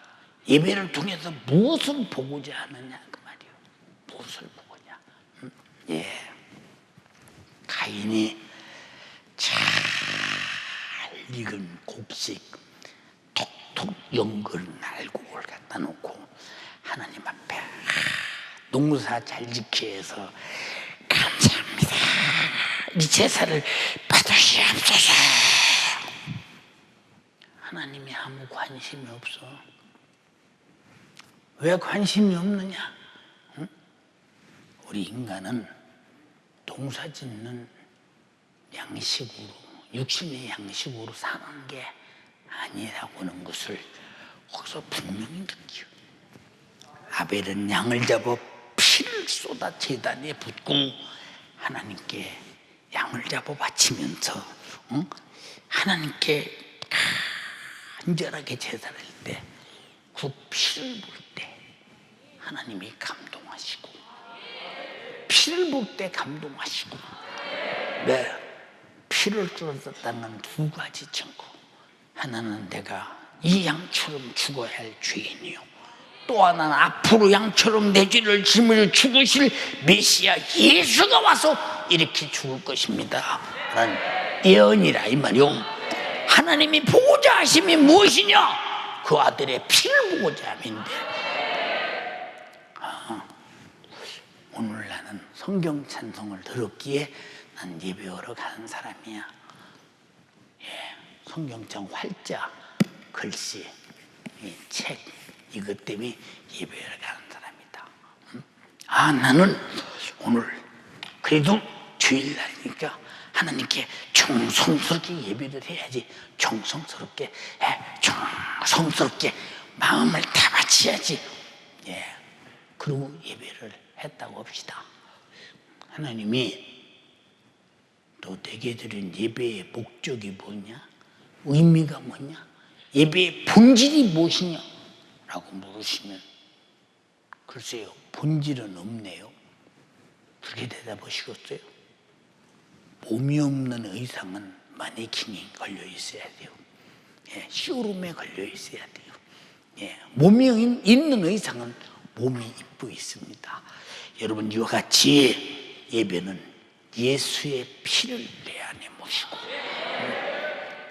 예배를 통해서 무엇을 보고자 하느냐 그 말이요. 무엇을 보고냐? 가인이 잘 익은 곡식, 톡톡 연근 날국을 갖다 놓고 하나님 앞에 농사 잘 지키게 해서 감사합니다. 이 제사를 받으시옵소서. 하나님이 아무 관심이 없어. 왜 관심이 없느냐? 응? 우리 인간은 농사 짓는 양식으로, 육신의 양식으로 사는 게 아니라고 하는 것을 거기서 분명히 느껴. 아벨은 양을 잡아 피를 쏟아 제단에 붓고 하나님께 양을 잡아 바치면서 하나님께 간절하게 제사를 할 때 그 피를 볼 때 하나님이 감동하시고, 피를 볼 때 감동하시고, 네, 피를 쏟았다는 두 가지 증거. 하나는 내가 이 양처럼 죽어야 할 죄인이요, 또 하나는 앞으로 양처럼 내 죄를 짊을 죽으실 메시아 예수가 와서 이렇게 죽을 것입니다 라는 예언이라 이 말이요. 하나님이 보고자 하심이 무엇이냐? 그 아들의 피를 보고자 함인데, 오늘 나는 성경 찬송을 들었기에 난 예배하러 가는 사람이야. 성경장 활자, 글씨, 이 책, 이것 때문에 예배를 가는 사람이다. 나는 오늘 그래도 주일날이니까 하나님께 정성스럽게 예배를 해야지. 정성스럽게 마음을 다 바쳐야지. 그리고 예배를 했다고 합시다. 하나님이 또 내게 드린 예배의 목적이 뭐냐? 의미가 뭐냐? 예배의 본질이 무엇이냐? 라고 물으시면 글쎄요, 본질은 없네요. 그렇게 대답하시겠어요? 몸이 없는 의상은 마네킹이 걸려 있어야 돼요. 쇼룸에 걸려 있어야 돼요. 몸이 있는 의상은 몸이 입고 있습니다. 여러분, 이와 같이 예배는 예수의 피를 내 안에 모시고,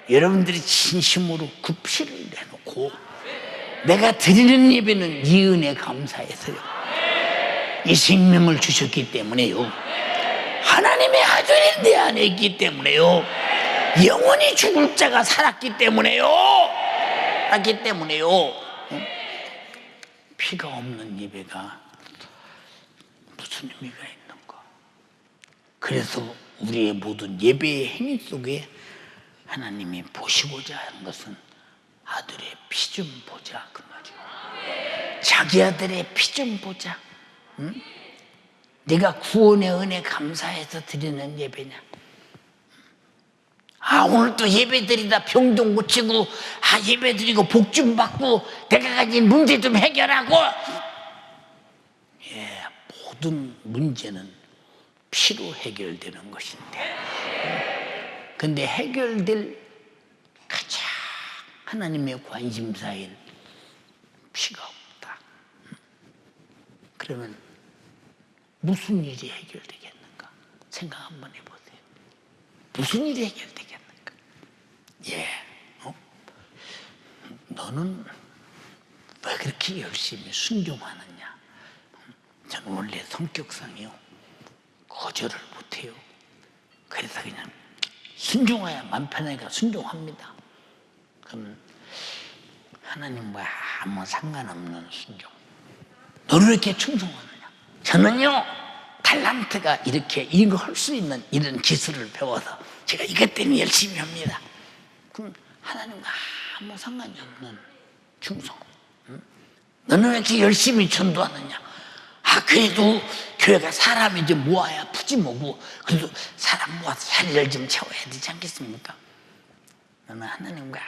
여러분들이 진심으로 그 피를 내놓고, 내가 드리는 예배는 이 은혜 감사해서요, 이 생명을 주셨기 때문에요, 하나님의 아들이 내 안에 있기 때문에요, 영원히 죽을 자가 살았기 때문에요, 피가 없는 예배가 무슨 의미가 있는가? 그래서 우리의 모든 예배의 행위 속에 하나님이 보시고자 하는 것은 아들의 피 좀 보자, 그 말이요. 자기 아들의 피 좀 보자. 내가 구원의 은혜 감사해서 드리는 예배냐? 오늘 또 예배 드리다 병 좀 고치고, 예배 드리고 복 좀 받고, 내가 가진 문제 좀 해결하고. 모든 문제는 피로 해결되는 것인데, 근데 해결될 가장 하나님의 관심사인 피가 없다. 그러면 무슨 일이 해결되겠는가? 생각 한번 해보세요. 무슨 일이 해결되겠는가? 너는 왜 그렇게 열심히 순종하느냐? 저는 원래 성격상이요, 거절을 못해요. 그래서 그냥 순종해야 맘 편하니까 순종합니다. 그럼 하나님과 아무 상관없는 순종. 너는 왜 이렇게 충성하느냐? 저는요, 달란트가 이렇게 이거 할 수 있는 이런 기술을 배워서 제가 이것 때문에 열심히 합니다. 그럼 하나님과 아무 상관이 없는 충성. 너는 왜 이렇게 열심히 전도하느냐? 그래도 교회가 사람이 좀 모아야 푸지 뭐고, 그래도 사람 모아서 자리를 좀 채워야 되지 않겠습니까? 너는 하나님과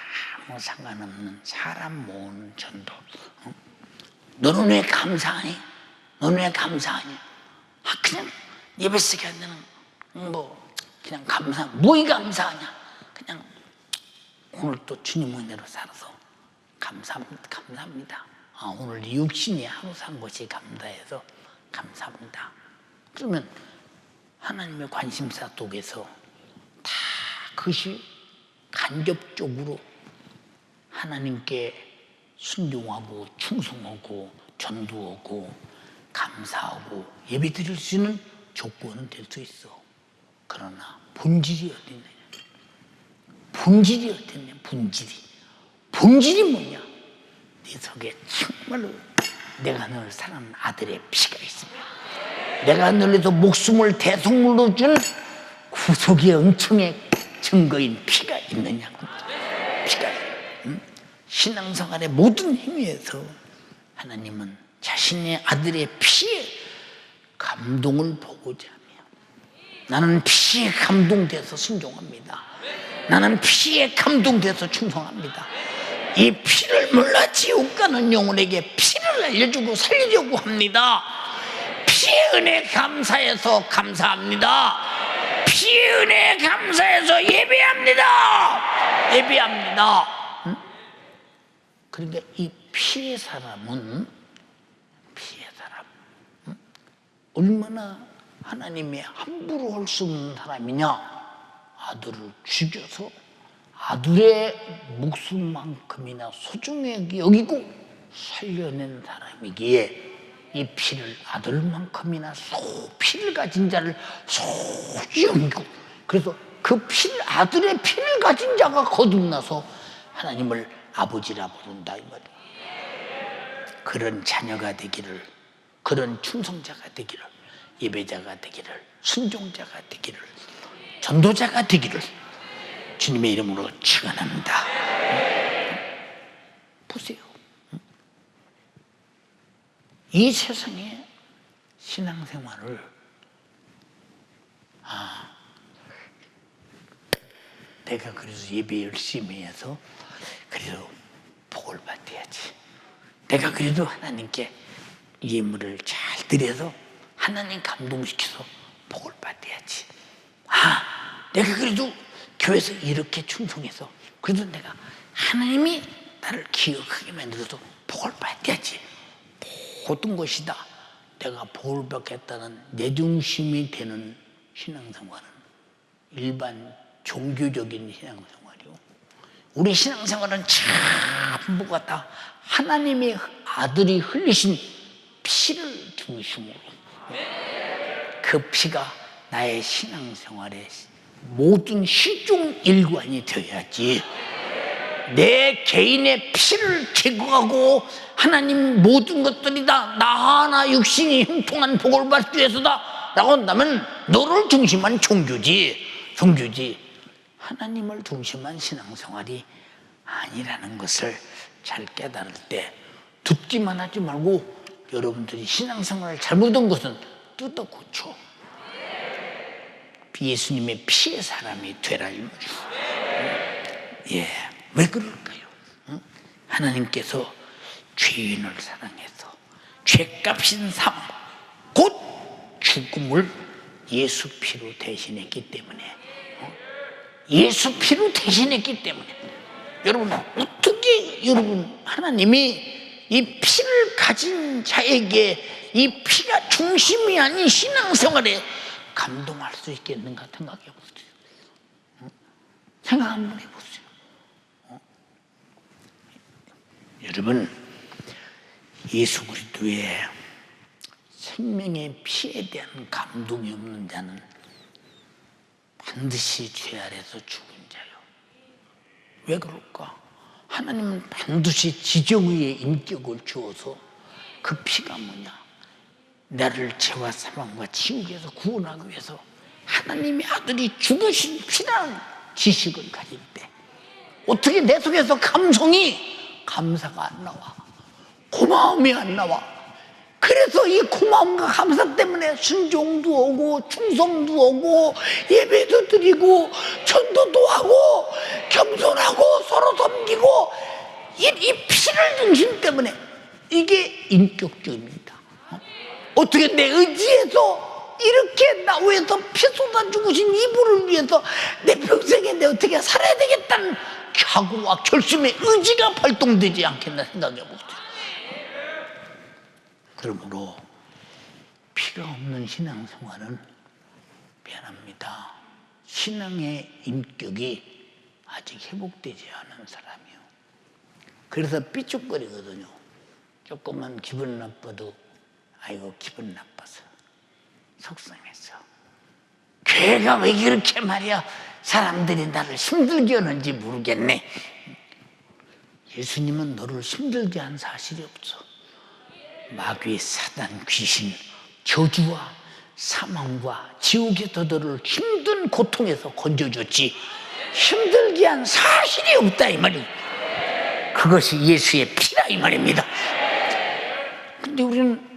아무 상관없는 사람 모으는 전도. 너는 왜 감사하니? 너는 왜 감사하니? 그냥 예배 쓰게 안 되는, 그냥 뭐이 감사하냐? 그냥 오늘 또 주님 은혜로 살아서 감사합니다. 오늘 육신이 하루 산 것이 감사해서 감사합니다. 그러면 하나님의 관심사 속에서 다 그것이 간접적으로 하나님께 순종하고 충성하고 전도하고 감사하고 예배드릴 수 있는 조건은 될 수 있어. 그러나 본질이 어디 있느냐? 본질이 어디 있느냐? 본질이 뭐냐? 네 속에 정말로 내가 너를 사랑하는 아들의 피가 있으며 내가 너를 위해서 목숨을 대속물로 준 구속의 은총의 증거인 피가 있느냐고. 피가 신앙생활의 모든 행위에서 하나님은 자신의 아들의 피에 감동을 보고자 하며 나는 피에 감동돼서 순종합니다. 나는 피에 감동돼서 충성합니다. 이 피를 몰라 지옥 가는 영혼에게 피를 알려주고 살리려고 합니다. 피의 은혜 감사해서 감사합니다. 피의 은혜 감사해서 예배합니다. 그러니까 이 피의 사람 얼마나 하나님의 함부로 할 수 없는 사람이냐? 아들을 죽여서 아들의 목숨만큼이나 소중하게 여기고 살려낸 사람이기에 이 피를 아들만큼이나 피를 가진 자를 소중히 여기고, 그래서 그 피를, 아들의 피를 가진 자가 거듭나서 하나님을 아버지라 부른다 이 말이에요. 그런 자녀가 되기를, 그런 충성자가 되기를, 예배자가 되기를, 순종자가 되기를, 전도자가 되기를 주님의 이름으로 축원합니다. 보세요. 이 세상에 신앙생활을 내가 그래서 예배 열심히 해서 그래도 복을 받아야지. 내가 그래도 하나님께 예물을 잘 드려서 하나님 감동시켜서 복을 받아야지. 내가 그래도 교회에서 이렇게 충성해서 그래도 내가 하나님이 나를 기억하게 만들어서 복을 받아야지. 모든 것이다. 내가 복을 받겠다는 내중심이 되는 신앙생활은 일반 종교적인 신앙생활이요. 우리 신앙생활은 전부가 다 하나님의 아들이 흘리신 피를 중심으로, 그 피가 나의 신앙생활의 모든 시종일관이 되어야지. 내 개인의 피를 제거하고 하나님 모든 것들이 다 나 하나 육신이 형통한 복을 받기 위해서다 라고 한다면 너를 중심한 종교지 하나님을 중심한 신앙생활이 아니라는 것을 잘 깨달을 때 듣기만 하지 말고 여러분들이 신앙생활을 잘못한 것은 뜯어 고쳐 예수님의 피의 사람이 되라 이 말이에요. 왜 그럴까요? 하나님께서 죄인을 사랑해서 죄값인 삶, 곧 죽음을 예수 피로 대신했기 때문에, 예수 피로 대신했기 때문에, 여러분 어떻게 하나님이 이 피를 가진 자에게 이 피가 중심이 아닌 신앙생활에 감동할 수 있겠는가 생각해 보세요. 생각 한번 해보세요. 여러분, 예수 그리스도의 생명의 피에 대한 감동이 없는 자는 반드시 죄 아래서 죽은 자요. 왜 그럴까? 하나님은 반드시 지정의의 인격을 주어서 그 피가 뭐냐? 나를 죄와 사망과 지옥에서 구원하기 위해서 하나님의 아들이 죽으신 피라는 지식을 가질 때 어떻게 내 속에서 감사가 안 나와? 고마움이 안 나와. 그래서 이 고마움과 감사 때문에 순종도 오고 충성도 오고 예배도 드리고 전도도 하고 겸손하고 서로 섬기고 이 피를 중심 때문에 이게 인격적입니다. 어떻게 내 의지에서 이렇게 나 위해서 피 쏟아 죽으신 이분을 위해서 내 평생에 내 어떻게 살아야 되겠다는 각오와 결심의 의지가 발동되지 않겠나 생각해 보세요. 그러므로 피가 없는 신앙생활은 미안합니다. 신앙의 인격이 아직 회복되지 않은 사람이요. 그래서 삐죽거리거든요. 조금만 기분 나빠도 아이고 기분 나빠서 속상해서 교회가 왜 그렇게 말이야 사람들이 나를 힘들게 하는지 모르겠네. 예수님은 너를 힘들게 한 사실이 없어. 마귀, 사단, 귀신, 저주와 사망과 지옥에서 너를 힘든 고통에서 건져줬지 힘들게 한 사실이 없다 이 말이에요. 그것이 예수의 피라 이 말입니다. 근데 우리는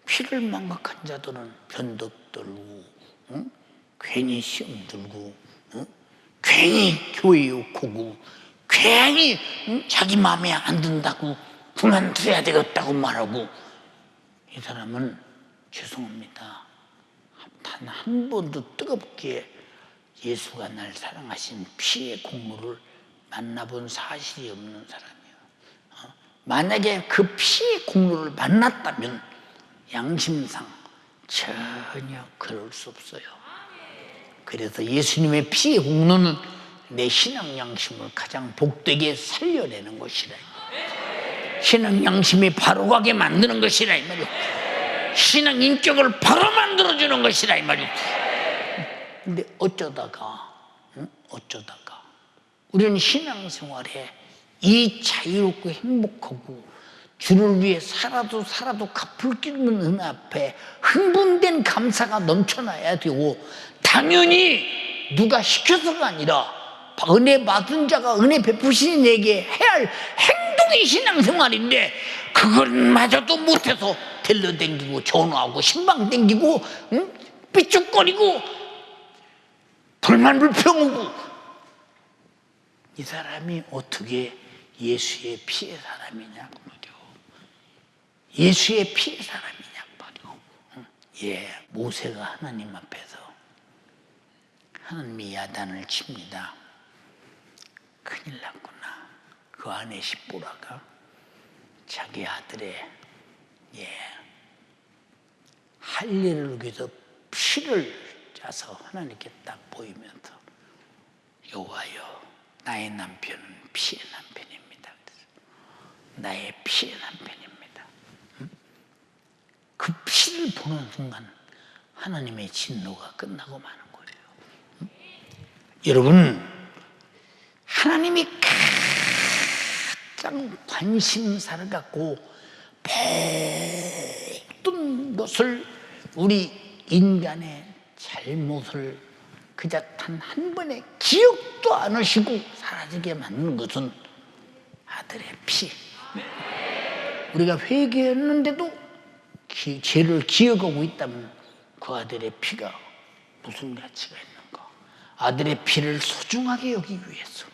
피를 망각한 자들은 변덕 들고 괜히 시험 들고 괜히 교회 욕하고 괜히 자기 마음에 안 든다고 그만둬야 되겠다고 말하고 이 사람은 죄송합니다. 단 한 번도 뜨겁게 예수가 날 사랑하신 피의 공로를 만나본 사실이 없는 사람이에요. 만약에 그 피의 공로를 만났다면 양심상 전혀 그럴 수 없어요. 그래서 예수님의 피의 공로는 내 신앙 양심을 가장 복되게 살려내는 것이라. 신앙 양심이 바로 가게 만드는 것이라 이 말이에요. 신앙 인격을 바로 만들어주는 것이라 이 말이에요. 근데 어쩌다가 우리는 신앙생활에 이 자유롭고 행복하고 주를 위해 살아도 갚을 길 없는 은혜 앞에 흥분된 감사가 넘쳐나야 되고 당연히 누가 시켜서가 아니라 은혜 받은 자가 은혜 베푸신 이에게 해야 할 행동이 신앙생활인데 그것마저도 못해서 들러댕기고 전화하고 신방 댕기고 삐죽거리고 불만불평하고 이 사람이 어떻게 예수의 피의 사람이냐고 말이요. 예수의 피의 사람이냐고 말이요. 모세가 하나님 앞에서 하나님이 야단을 칩니다. 큰일 났구나. 그 안에 십보라가 자기 아들의 할례를 위해서 피를 짜서 하나님께 딱 보이면서 여호와여 나의 남편은 피의 남편입니다. 나의 피의 남편입니다. 그 피를 보는 순간 하나님의 진노가 끝나고 마는 거예요. 여러분 하나님이 가장 관심사를 갖고 모든 것을 우리 인간의 잘못을 그저 단 한 번에 기억도 안 하시고 사라지게 만드는 것은 아들의 피. 우리가 회개했는데도 죄를 기억하고 있다면 그 아들의 피가 무슨 가치가 있는가? 아들의 피를 소중하게 여기기 위해서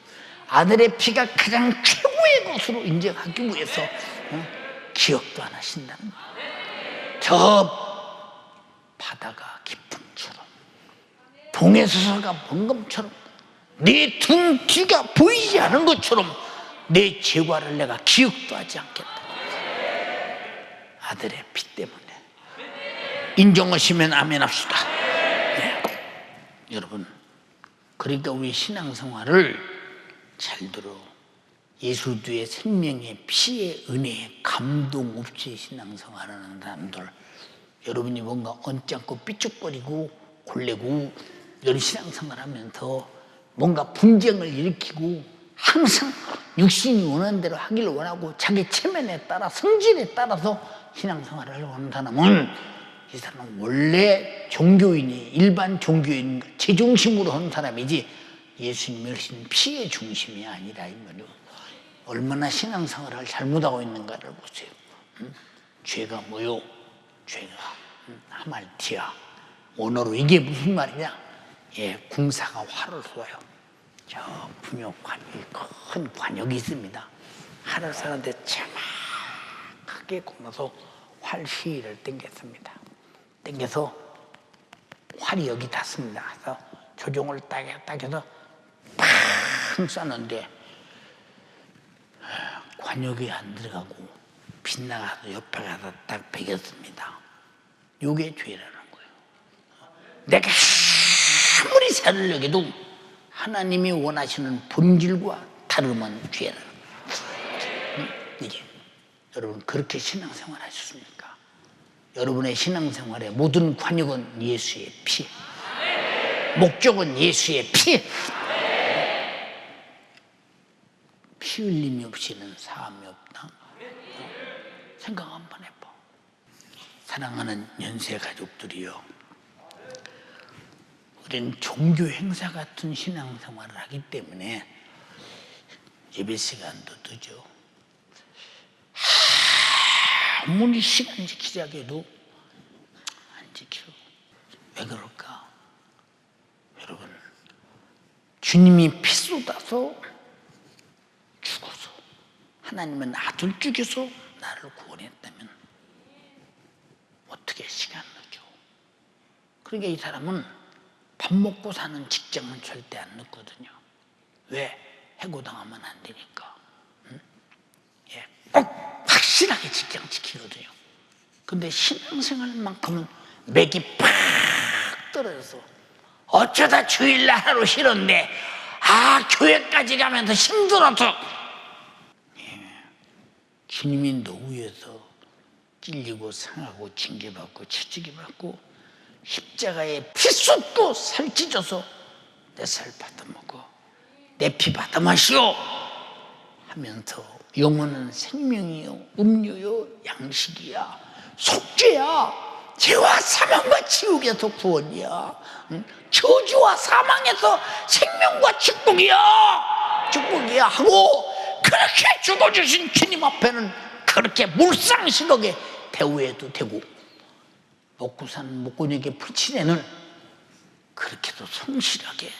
아들의 피가 가장 최고의 것으로 인정하기 위해서 기억도 안 하신다는 거예요. 저 바다가 깊음처럼 동해 서서가 먼 것처럼 내 등 뒤가 보이지 않은 것처럼 내 죄과를 내가 기억도 하지 않겠다. 아들의 피 때문에 인정하시면 아멘 합시다. 여러분 그러니까 우리 신앙생활을 잘 들어 예수 뒤에 생명의 피의 은혜에 감동 없이 신앙생활하는 사람들 여러분이 뭔가 언짢고 삐죽거리고 골래고 이런 신앙생활하면서 뭔가 분쟁을 일으키고 항상 육신이 원하는 대로 하기를 원하고 자기 체면에 따라 성질에 따라서 신앙생활을 하려고 하는 사람은 이 사람은 원래 종교인이 일반 종교인 제중심으로 하는 사람이지 예수님이 하신 피의 중심이 아니라 이 말이요. 얼마나 신앙생활을 잘못하고 있는가를 보세요. 죄가 뭐요? 죄가 하말티야. 원어로 이게 무슨 말이냐? 궁사가 활을 쏘아요. 저 분역관이 큰 관역이 있습니다. 활을 쏘는데 정확하게 꼽아서 활시를 당겼습니다. 당겨서 활이 여기 닿습니다. 그래서 조종을 딱 해서 팡 쐈는데 관역이 안 들어가고 빗나가서 옆에 가서 딱 베겼습니다. 이게 죄라는 거예요. 내가 아무리 살을 여겨도 하나님이 원하시는 본질과 다르면 죄라는 거예요. 이게 여러분 그렇게 신앙생활 하셨습니까? 여러분의 신앙생활의 모든 관역은 예수의 피, 목적은 예수의 피. 피 흘림이 없이는 사함이 없다. 생각 한번 해봐. 사랑하는 연세 가족들이요, 우리는 종교 행사 같은 신앙생활을 하기 때문에 예배 시간도 늦어. 아무리 시간 지키자고 해도 안 지켜. 왜 그럴까? 여러분, 주님이 피 쏟아서 죽어서 하나님은 아들 죽여서 나를 구원했다면 어떻게 시간 늦어? 그러니까 이 사람은 밥 먹고 사는 직장은 절대 안 늦거든요. 왜? 해고당하면 안 되니까. 응? 예, 꼭 확실하게 직장 지키거든요. 근데 신앙생활만큼은 맥이 팍 떨어져서 어쩌다 주일날 하루 쉬는데 교회까지 가면서 힘들어서 주님이 노후에서 찔리고 상하고 징계받고 채찍이받고 십자가에 피 쏟고 살 찢어서 내 살 받아먹어 내 피 받아 마시오 하면서 영혼은 생명이요 음료요 양식이야 속죄야 죄와 사망과 지옥에서 구원이야 저주와 사망에서 생명과 축복이야 하고 그렇게 죽어주신 주님 앞에는 그렇게 물상식하게 대우해도 되고 먹고 사는 목곤에게 불친애는 그렇게도 성실하게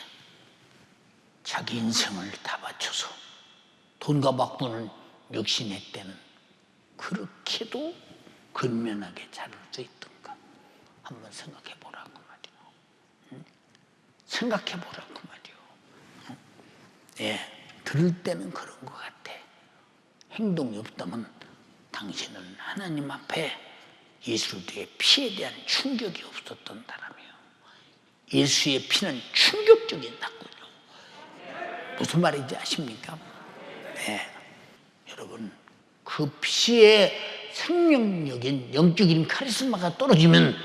자기 인생을 다 바쳐서 돈과 막돈을 욕심했다는 그렇게도 근면하게 자를 수 있던가 한번 생각해 보라고 말이요. 생각해 보라고 말이요. 예, 들을 때는 그런 것 같아. 행동이 없다면 당신은 하나님 앞에 예수의 피에 대한 충격이 없었던 사람이에요. 예수의 피는 충격적인 사건이요. 무슨 말인지 아십니까? 네. 여러분, 그 피의 생명력인 영적인 카리스마가 떨어지면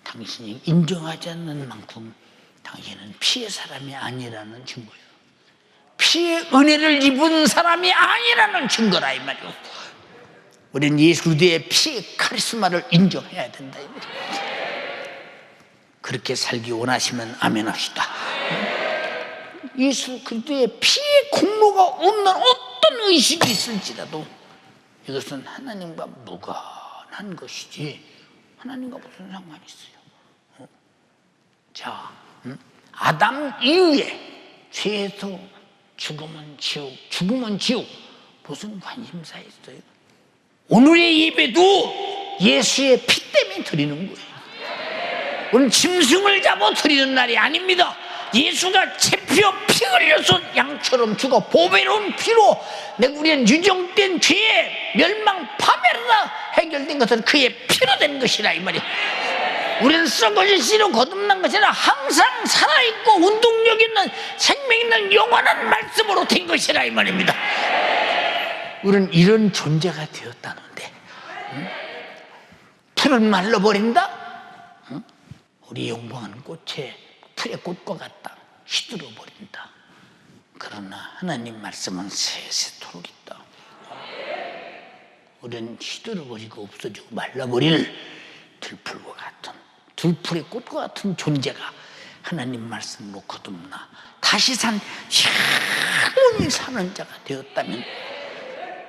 당신이 인정하지 않는 만큼 당신은 피의 사람이 아니라는 증거예요. 피의 은혜를 입은 사람이 아니라는 증거라 이 말이에요. 우리는 예수 그리스도의 피의 카리스마를 인정해야 된다 이 말이에요. 그렇게 살기 원하시면 아멘 합시다. 예수 그리스도의 피의 공로가 없는 어떤 의식이 있을지라도 이것은 하나님과 무관한 것이지 하나님과 무슨 상관이 있어요? 자, 아담 이후에 죄에서 죽으면 지옥 무슨 관심사 있어요? 오늘의 예배도 예수의 피 때문에 드리는 거예요. 오늘 짐승을 잡아 드리는 날이 아닙니다. 예수가 제피어 피 흘려서 양처럼 죽어 보배로운 피로 우리는 유정된 죄의 멸망 파멸하다 해결된 것은 그의 피로 된 것이라 이 말이에요. 우리는 썩어진 씨로 거듭난 것이 아니라 항상 살아있고 운동력 있는 생명 있는 영원한 말씀으로 된 것이라 이 말입니다. 우리는 이런 존재가 되었다는데 풀은 말라버린다? 우리 영광한 꽃에 풀의 꽃과 같다 시들어버린다. 그러나 하나님 말씀은 세세토록 있다. 우리는 시들어버리고 없어지고 말라버릴 들풀과 같은 들풀의 꽃과 같은 존재가 하나님 말씀으로 거듭나 다시 산 영원히 사는 자가 되었다면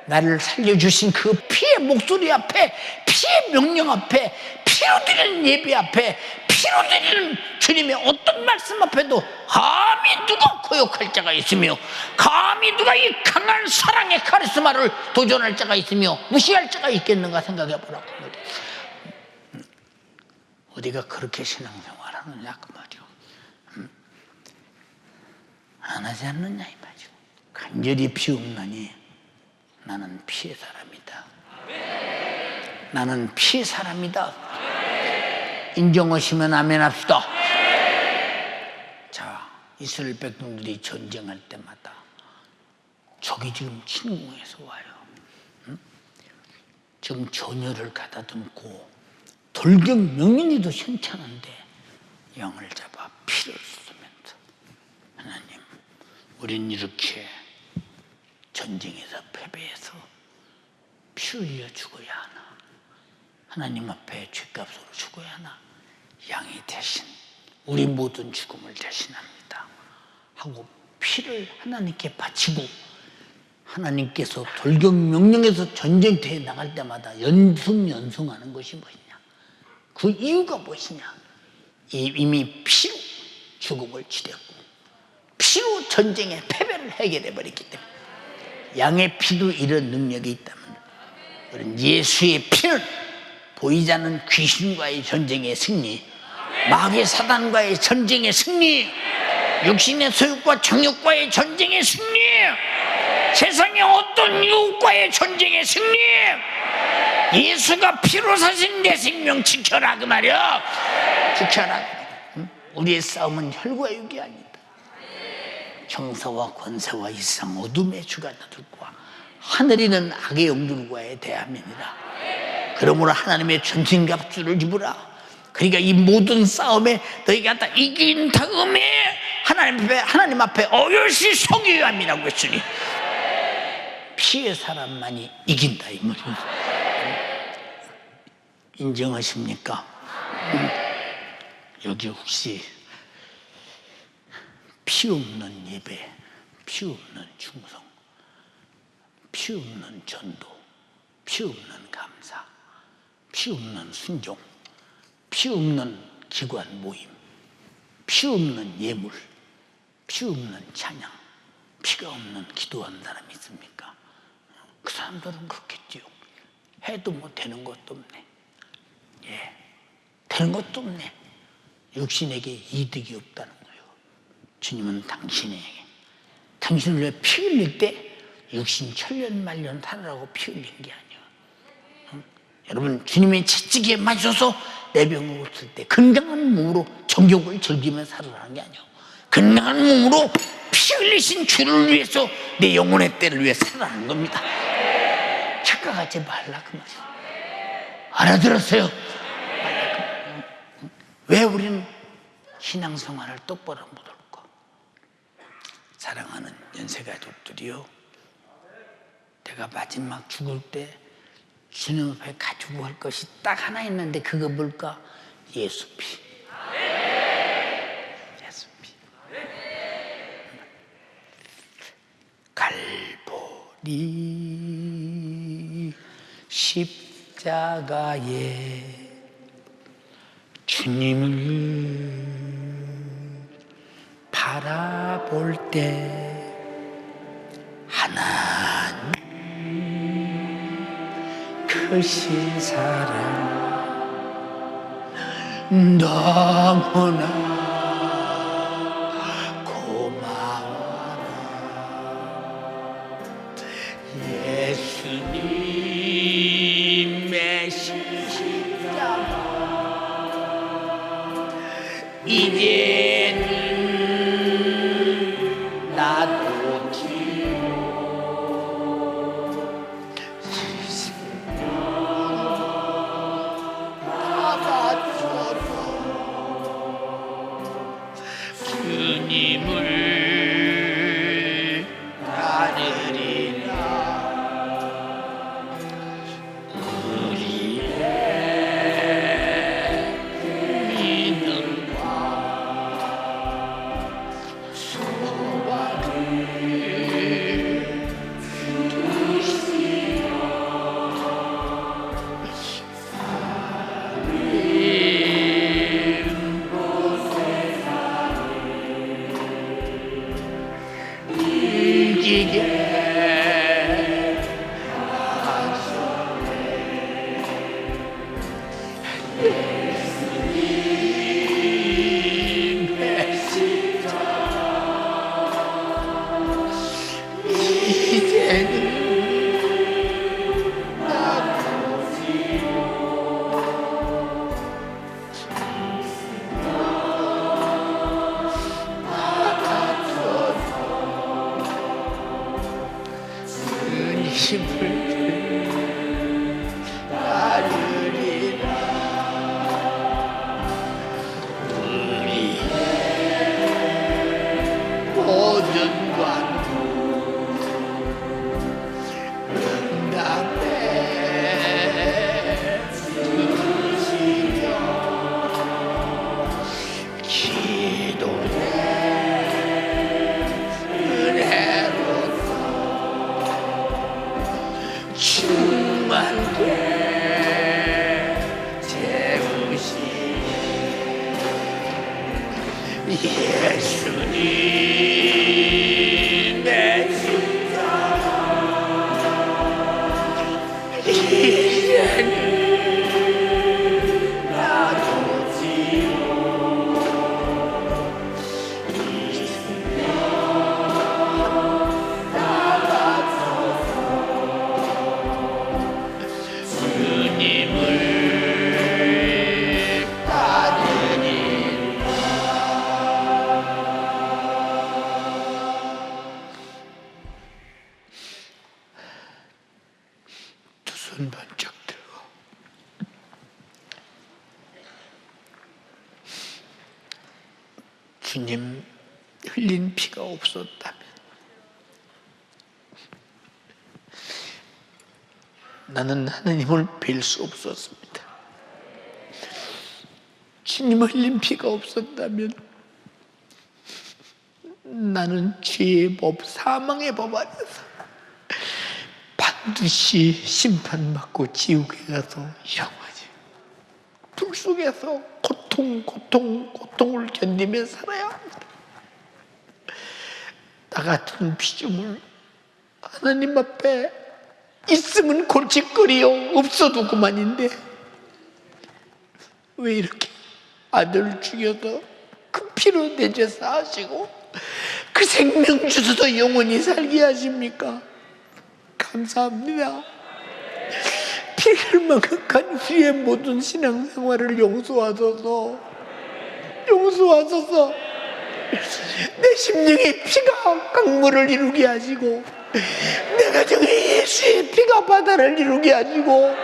나를 살려주신 그 피의 목소리 앞에 피의 명령 앞에 피로 드리는 예배 앞에 피로 드리는 주님의 어떤 말씀 앞에도 감히 누가 거역할 자가 있으며 감히 누가 이 강한 사랑의 카리스마를 도전할 자가 있으며 무시할 자가 있겠는가 생각해 보라고 말이야. 어디가 그렇게 신앙생활 하느냐 그 말이야. 안 하지 않느냐 이 말이야. 간절히 피옵나니 나는 피의 사람이다. 나는 피의 사람이다. 인정하시면 아멘 합시다. 자, 이스라엘 백성들이 전쟁할 때마다 적이 지금 침공해서 와요. 지금 전열을 가다듬고 돌격 명령에도 현찮은데 양을 잡아 피를 쏟으면서 하나님, 우린 이렇게 전쟁에서 패배해서 피 흘려 죽어야 하나? 하나님 앞에 죗값으로 죽어야 하나? 양이 대신 우리 모든 죽음을 대신합니다 하고 피를 하나님께 바치고, 하나님께서 돌격 명령에서 전쟁터에 나갈 때마다 연승하는 것이 무엇이냐? 그 이유가 무엇이냐? 이미 피로 죽음을 치렀고 피로 전쟁의 패배를 해결해 버렸기 때문에, 양의 피도 이런 능력이 있다면 우리는 예수의 피는 보이지 않는 귀신과의 전쟁의 승리, 마귀 사단과의 전쟁의 승리, 육신의 소욕과 정욕과의 전쟁의 승리, 세상의 어떤 유혹과의 전쟁의 승리, 예수가 피로 사신 내 생명 지켜라 그 말이야. 지켜라. 우리의 싸움은 혈과 육이 아니다. 형사와 권세와 이 세상 어둠의 주관자들과 하늘이는 악의 영들과의 대함이니라. 그러므로 하나님의 전진갑주를 입으라. 그러니까 이 모든 싸움에 너희가 다 이긴 다음에 하나님 앞에 어여시 서기야 함이라고 했으니 피의 사람만이 이긴다 이 말입니다. 인정하십니까? 여기 혹시 피 없는 예배, 피 없는 충성, 피 없는 전도, 피 없는 감사, 피 없는 순종, 피 없는 기관 모임, 피 없는 예물, 피 없는 찬양, 피가 없는 기도하는 사람이 있습니까? 그 사람들은 그렇겠지요. 해도 뭐 되는 것도 없네. 예, 되는 것도 없네. 육신에게 이득이 없다는 거예요. 주님은 당신을 왜 피 흘릴 때 육신 천년 말년 살아라고 피 흘린 게 아니에요. 응? 여러분, 주님의 채찍에 맞아서 내 병을 고칠 때 건강한 몸으로 정욕을 즐기며 살아라는 게 아니에요. 건강한 몸으로 피 흘리신 주를 위해서 내 영혼의 때를 위해 살아라는 겁니다. 착각하지 말라 그 말이에요. 알아들었어요? 왜 우리는 신앙생활을 똑바로 못할까? 사랑하는 연세가족들이요, 내가 마지막 죽을 때 주님 앞에 가지고 갈 것이 딱 하나 있는데 그거 뭘까? 예수피. 예수피. 갈보리 십자가에 주님을 바라볼 때 하나님 크신 사랑 너무나 고마워라. 예수님의 십자가 이제는 나도 주님을 따르리라. 우리의 믿음과 소망을 두시어 이기게 예수님의 십자가 이제는 힘을 예수님 내 주님을 따르니 두 손 번쩍 들고 주님 흘린 피가 없었다면 나는 하나님을 뵐 수 없었습니다. 주님 흘린 피가 없었다면 나는 죄의 법, 사망의 법 안에서 반드시 심판받고 지옥에 가서 영원히 불 속에서 고통을 견디며 살아야 합니다. 나 같은 피조물 하나님 앞에 있으면 골칫거리요 없어도 그만인데 왜 이렇게 아들 죽여서 그 피로 내 죄 사하시고 그 생명 주셔서 영원히 살게 하십니까? 감사합니다. 피 흘러간 후에 모든 신앙생활을 용서하소서. 내 심령의 피가 강물을 이루게 하시고 내 가정에 예수의 피가 바다를 이루게 하시고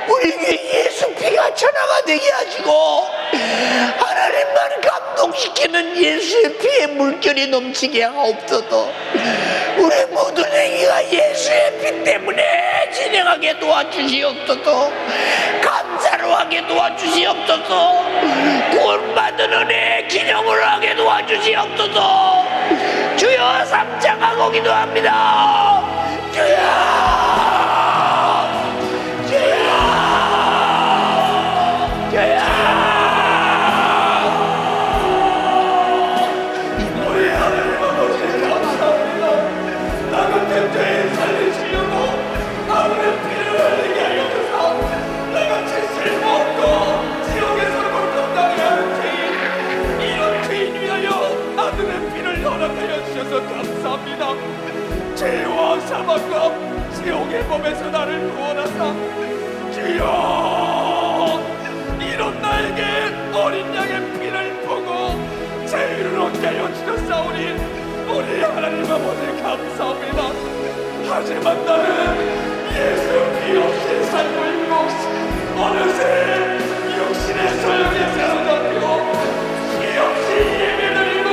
우리에게 예수 피가 천하가 되게 하시고 하나님만 감동시키는 예수의 피의 물결이 넘치게 하옵소서. 우리 모든 행위가 예수의 피 때문에 진행하게 도와주시옵소서. 감사로 하게 도와주시옵소서. 구원받은 은혜 기념으로 하게 도와주시옵소서. 주여 삼창하고 기도합니다. 감사합니다. 죄와 사망과 지옥의 법에서 나를 구원하사 주여 이런 나에게 어린 양의 피를 보고 죄를 얻게 하여 주셨사오니 우리 하나님 아버지 감사합니다. 하지만 나는 예수 피 없이 살고 있고 어느새 육신의 소용에 사로잡히고 피 없이 예배드리고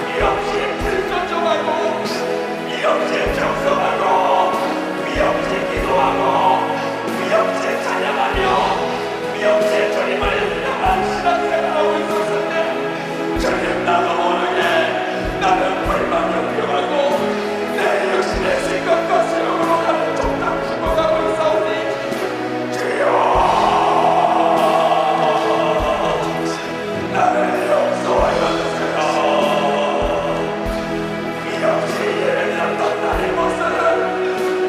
피 없이 불전정하고 피 없이 정성하고 피 없이 기도하고 피 없이 찬양하며 피 없이 주님을 향한 신앙생활하고 있었는데 주님 나도 모르게 나는 불만연병하고 내 육신의 생각과 수용으로 가는 정당 죽어가고 있사오니 주여 나를 용서하여 주세요. 피 없이 예배드렸던 나의 모습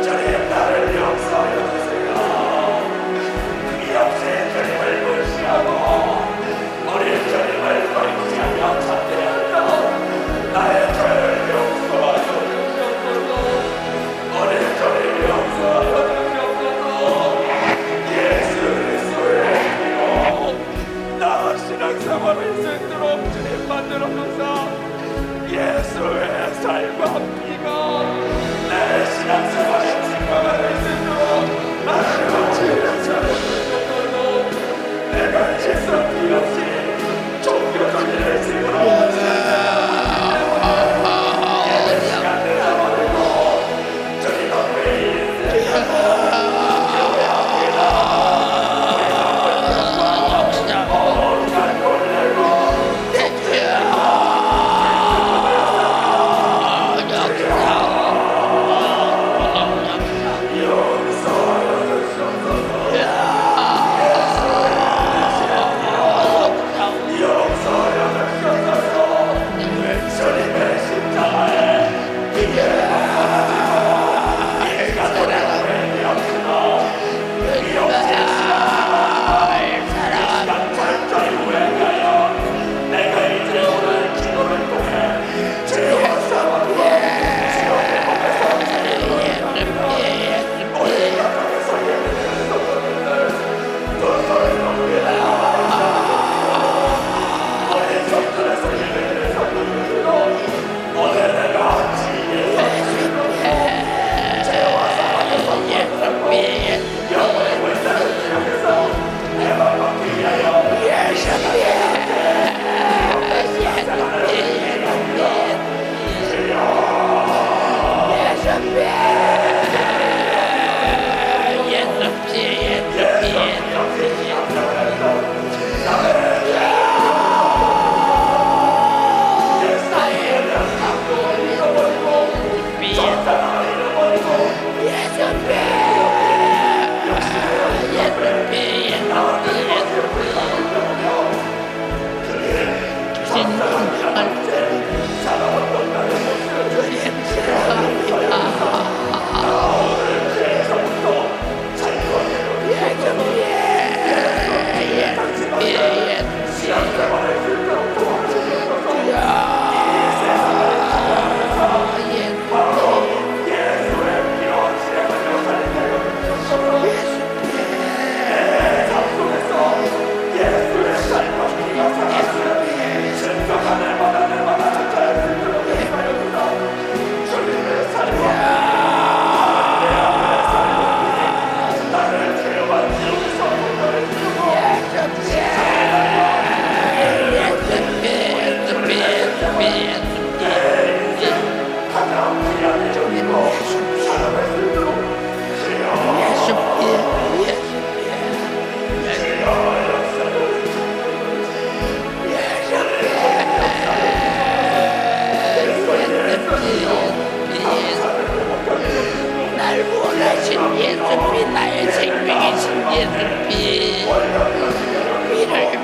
주님 나를 용서하여 주세요. 피 없이 주님을 무시하고 우리 주님을 버리시하며 참되었다. 나의 죄를 용서하여 주시옵소서. 우리 주님 용서하여 주시옵소서. 예수 그리스도의 피로 나 신앙생활을 있도록 주님 만들어주사 예수의 삶과 피가 내 신앙생활의 증거가 있도록 나를 거치는 자를 주시옵소서. 내가 예수 피 없이 종교적인 일을 지으러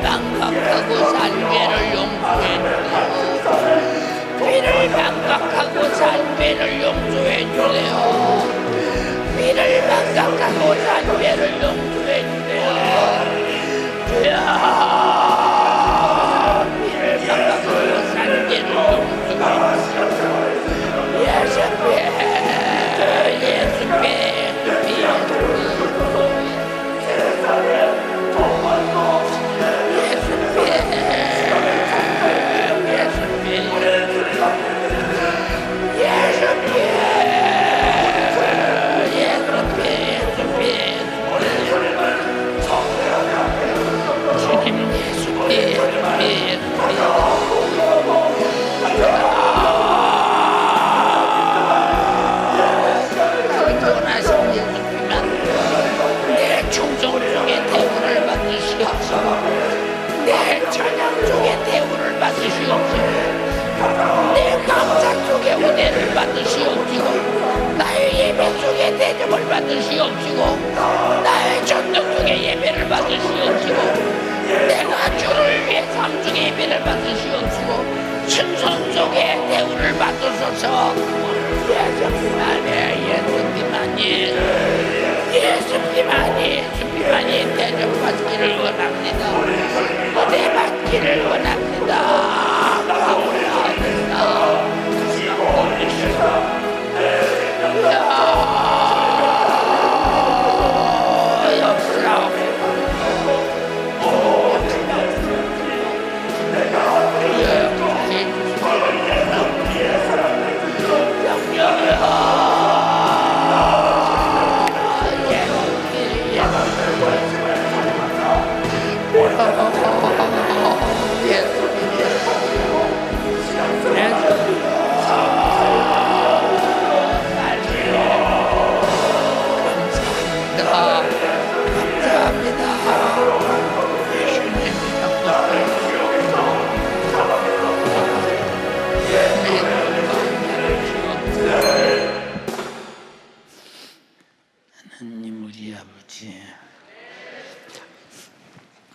망각하고 산 죄를 용서해 주세요. 피를 망각하고 산 죄를 용서해 주세요. 피를 망각하고 산 죄를 용서해 주세요. 주여, 피를 망각하고 산 죄를 용서해 주세요. 예수님, 예수님, 내 감사 속에 은혜를 받으시옵시고 나의 예배 속에 대접을 받으시옵시고 나의 전도 속에 예배를 받으시옵시고 내가 주를 위해 삶 속에 예배를 받으시옵시고 신선 속에 대우를 받으소서. 예수님만이 예수님만이 예수님만이 예수님만이 대접받기를 원합니다. 은혜 받기를 원합니다. 하나님, 우리 아버지,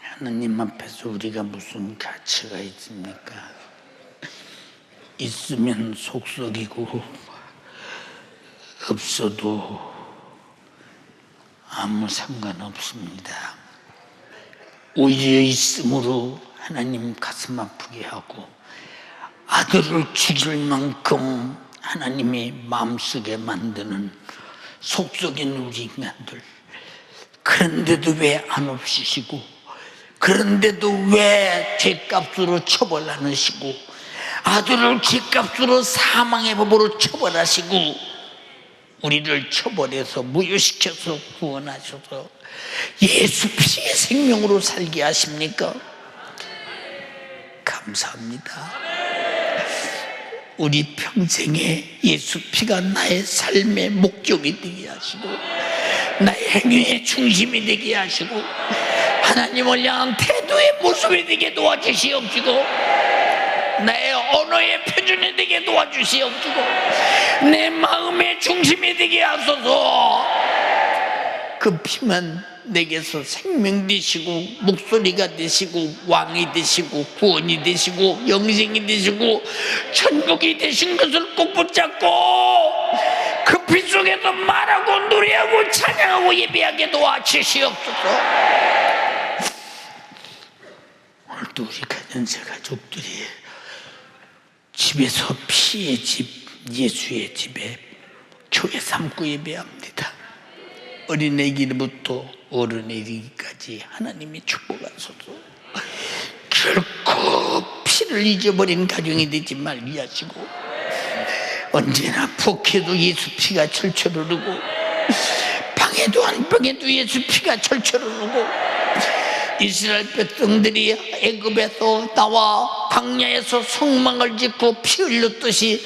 하나님 앞에서 우리가 무슨 가치가 있습니까? 있으면 속썩이고 없어도 아무 상관없습니다. 오히려 있음으로 하나님 가슴 아프게 하고 아들을 죽일 만큼 하나님이 마음속에 만드는 속썩이는 우리 인간들, 그런데도 왜 안 없으시고 그런데도 왜 죄값으로 처벌 안 하시고 아들을 죄값으로 사망의 법으로 처벌하시고 우리를 처벌해서 무효시켜서 구원하셔서 예수 피의 생명으로 살게 하십니까? 감사합니다. 우리 평생에 예수 피가 나의 삶의 목적이 되게 하시고 나의 행위의 중심이 되게 하시고 하나님을 향한 태도의 모습이 되게 도와주시옵시고 나의 언어의 표준이 되게 도와주시옵시고 내 마음의 중심이 되게 하소서. 그 피만 내게서 생명 되시고 목소리가 되시고 왕이 되시고 구원이 되시고 영생이 되시고 천국이 되신 것을 꼭 붙잡고 그 피 속에서 말하고 노래하고 찬양하고 예배하게 도와주시옵소서. 오늘도 우리 가정세 가족들이 집에서 피의 집 예수의 집에 교회 삼고 예배합니다. 어린애기부터 어른애기까지 하나님이 축복하소서. 결코 피를 잊어버린 가정이 되지 말게 하시고 언제나 북해도 예수 피가 철철 흐르고 방에도 한방에도 예수 피가 철철 흐르고 이스라엘 백성들이 애굽에서 나와 광야에서 성막을 짓고 피 흘렸듯이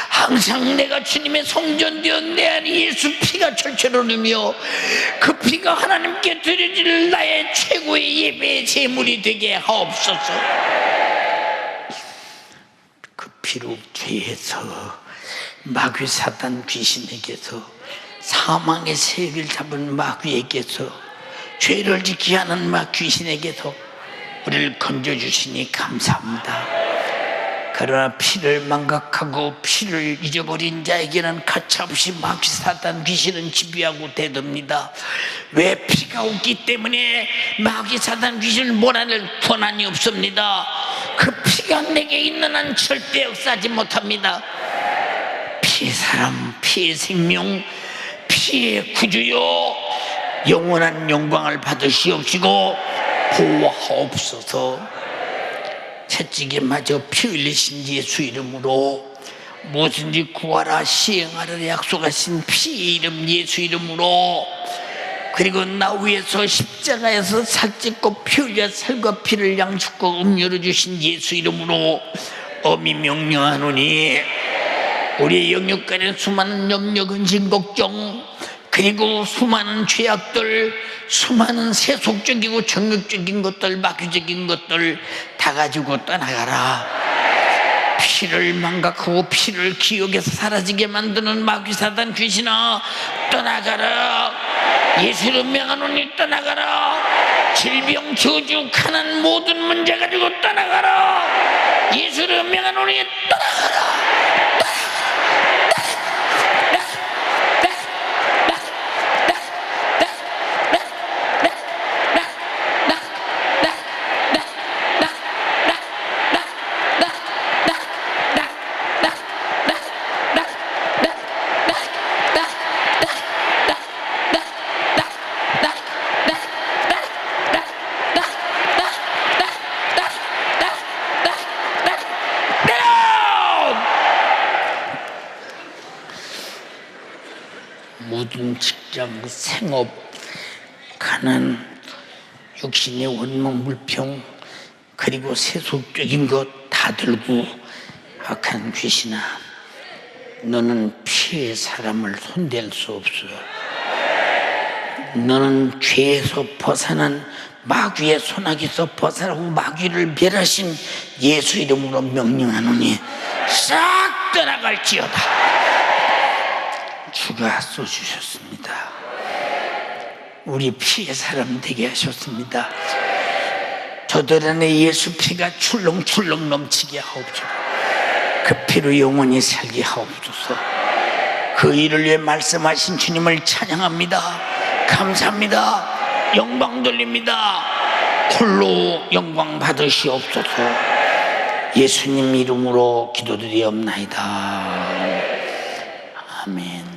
항상 내가 주님의 성전되어 내 안에 예수 피가 철철 흐르며 그 피가 하나님께 드려질 나의 최고의 예배의 제물이 되게 하옵소서. 그 피로 죄에서 마귀 사단 귀신에게서 사망의 세계를 잡은 마귀에게서 죄를 지키게 하는 귀신에게서 우리를 건져주시니 감사합니다. 그러나 피를 망각하고 피를 잊어버린 자에게는 가차없이 마귀 사단 귀신은 지배하고 대듭니다. 왜? 피가 없기 때문에 마귀 사단 귀신을 몰아낼 권한이 없습니다. 그 피가 내게 있는 한 절대 역사하지 못합니다. 피의 사람, 피의 생명, 피의 구주요, 영원한 영광을 받으시옵시고 보호하옵소서. 채찍에 맞아 피 흘리신 예수 이름으로 무엇인지 구하라 시행하라 약속하신 피의 이름 예수 이름으로, 그리고 나 위에서 십자가에서 살찢고 피 흘려 살과 피를 양식과 음료로 주신 예수 이름으로 엄히 명령하노니 우리의 영역간의 수많은 염려 근심 걱정, 그리고 수많은 죄악들, 수많은 세속적이고 정욕적인 것들, 마귀적인 것들 다 가지고 떠나가라. 피를 망각하고 피를 기억해서 사라지게 만드는 마귀 사단 귀신아 떠나가라. 예수로 명하노니 떠나가라. 질병 저주 가난 모든 문제 가지고 떠나가라. 예수로 명하노니 떠나가라. 모든 직장, 생업, 가난, 육신의 원망, 물평, 그리고 세속적인 것 다 들고 악한 귀신아, 너는 피의 사람을 손댈 수 없어. 너는 죄에서 벗어난 마귀의 손아귀에서 벗어나고 마귀를 멸하신 예수 이름으로 명령하노니 싹 떠나갈지어다. 주가 쏘주셨습니다. 우리 피의 사람 되게 하셨습니다. 저들 안에 예수 피가 출렁출렁 넘치게 하옵소서. 그 피로 영원히 살게 하옵소서. 그 일을 위해 말씀하신 주님을 찬양합니다. 감사합니다. 영광 돌립니다. 홀로 영광 받으시옵소서. 예수님 이름으로 기도드리옵나이다. 아멘.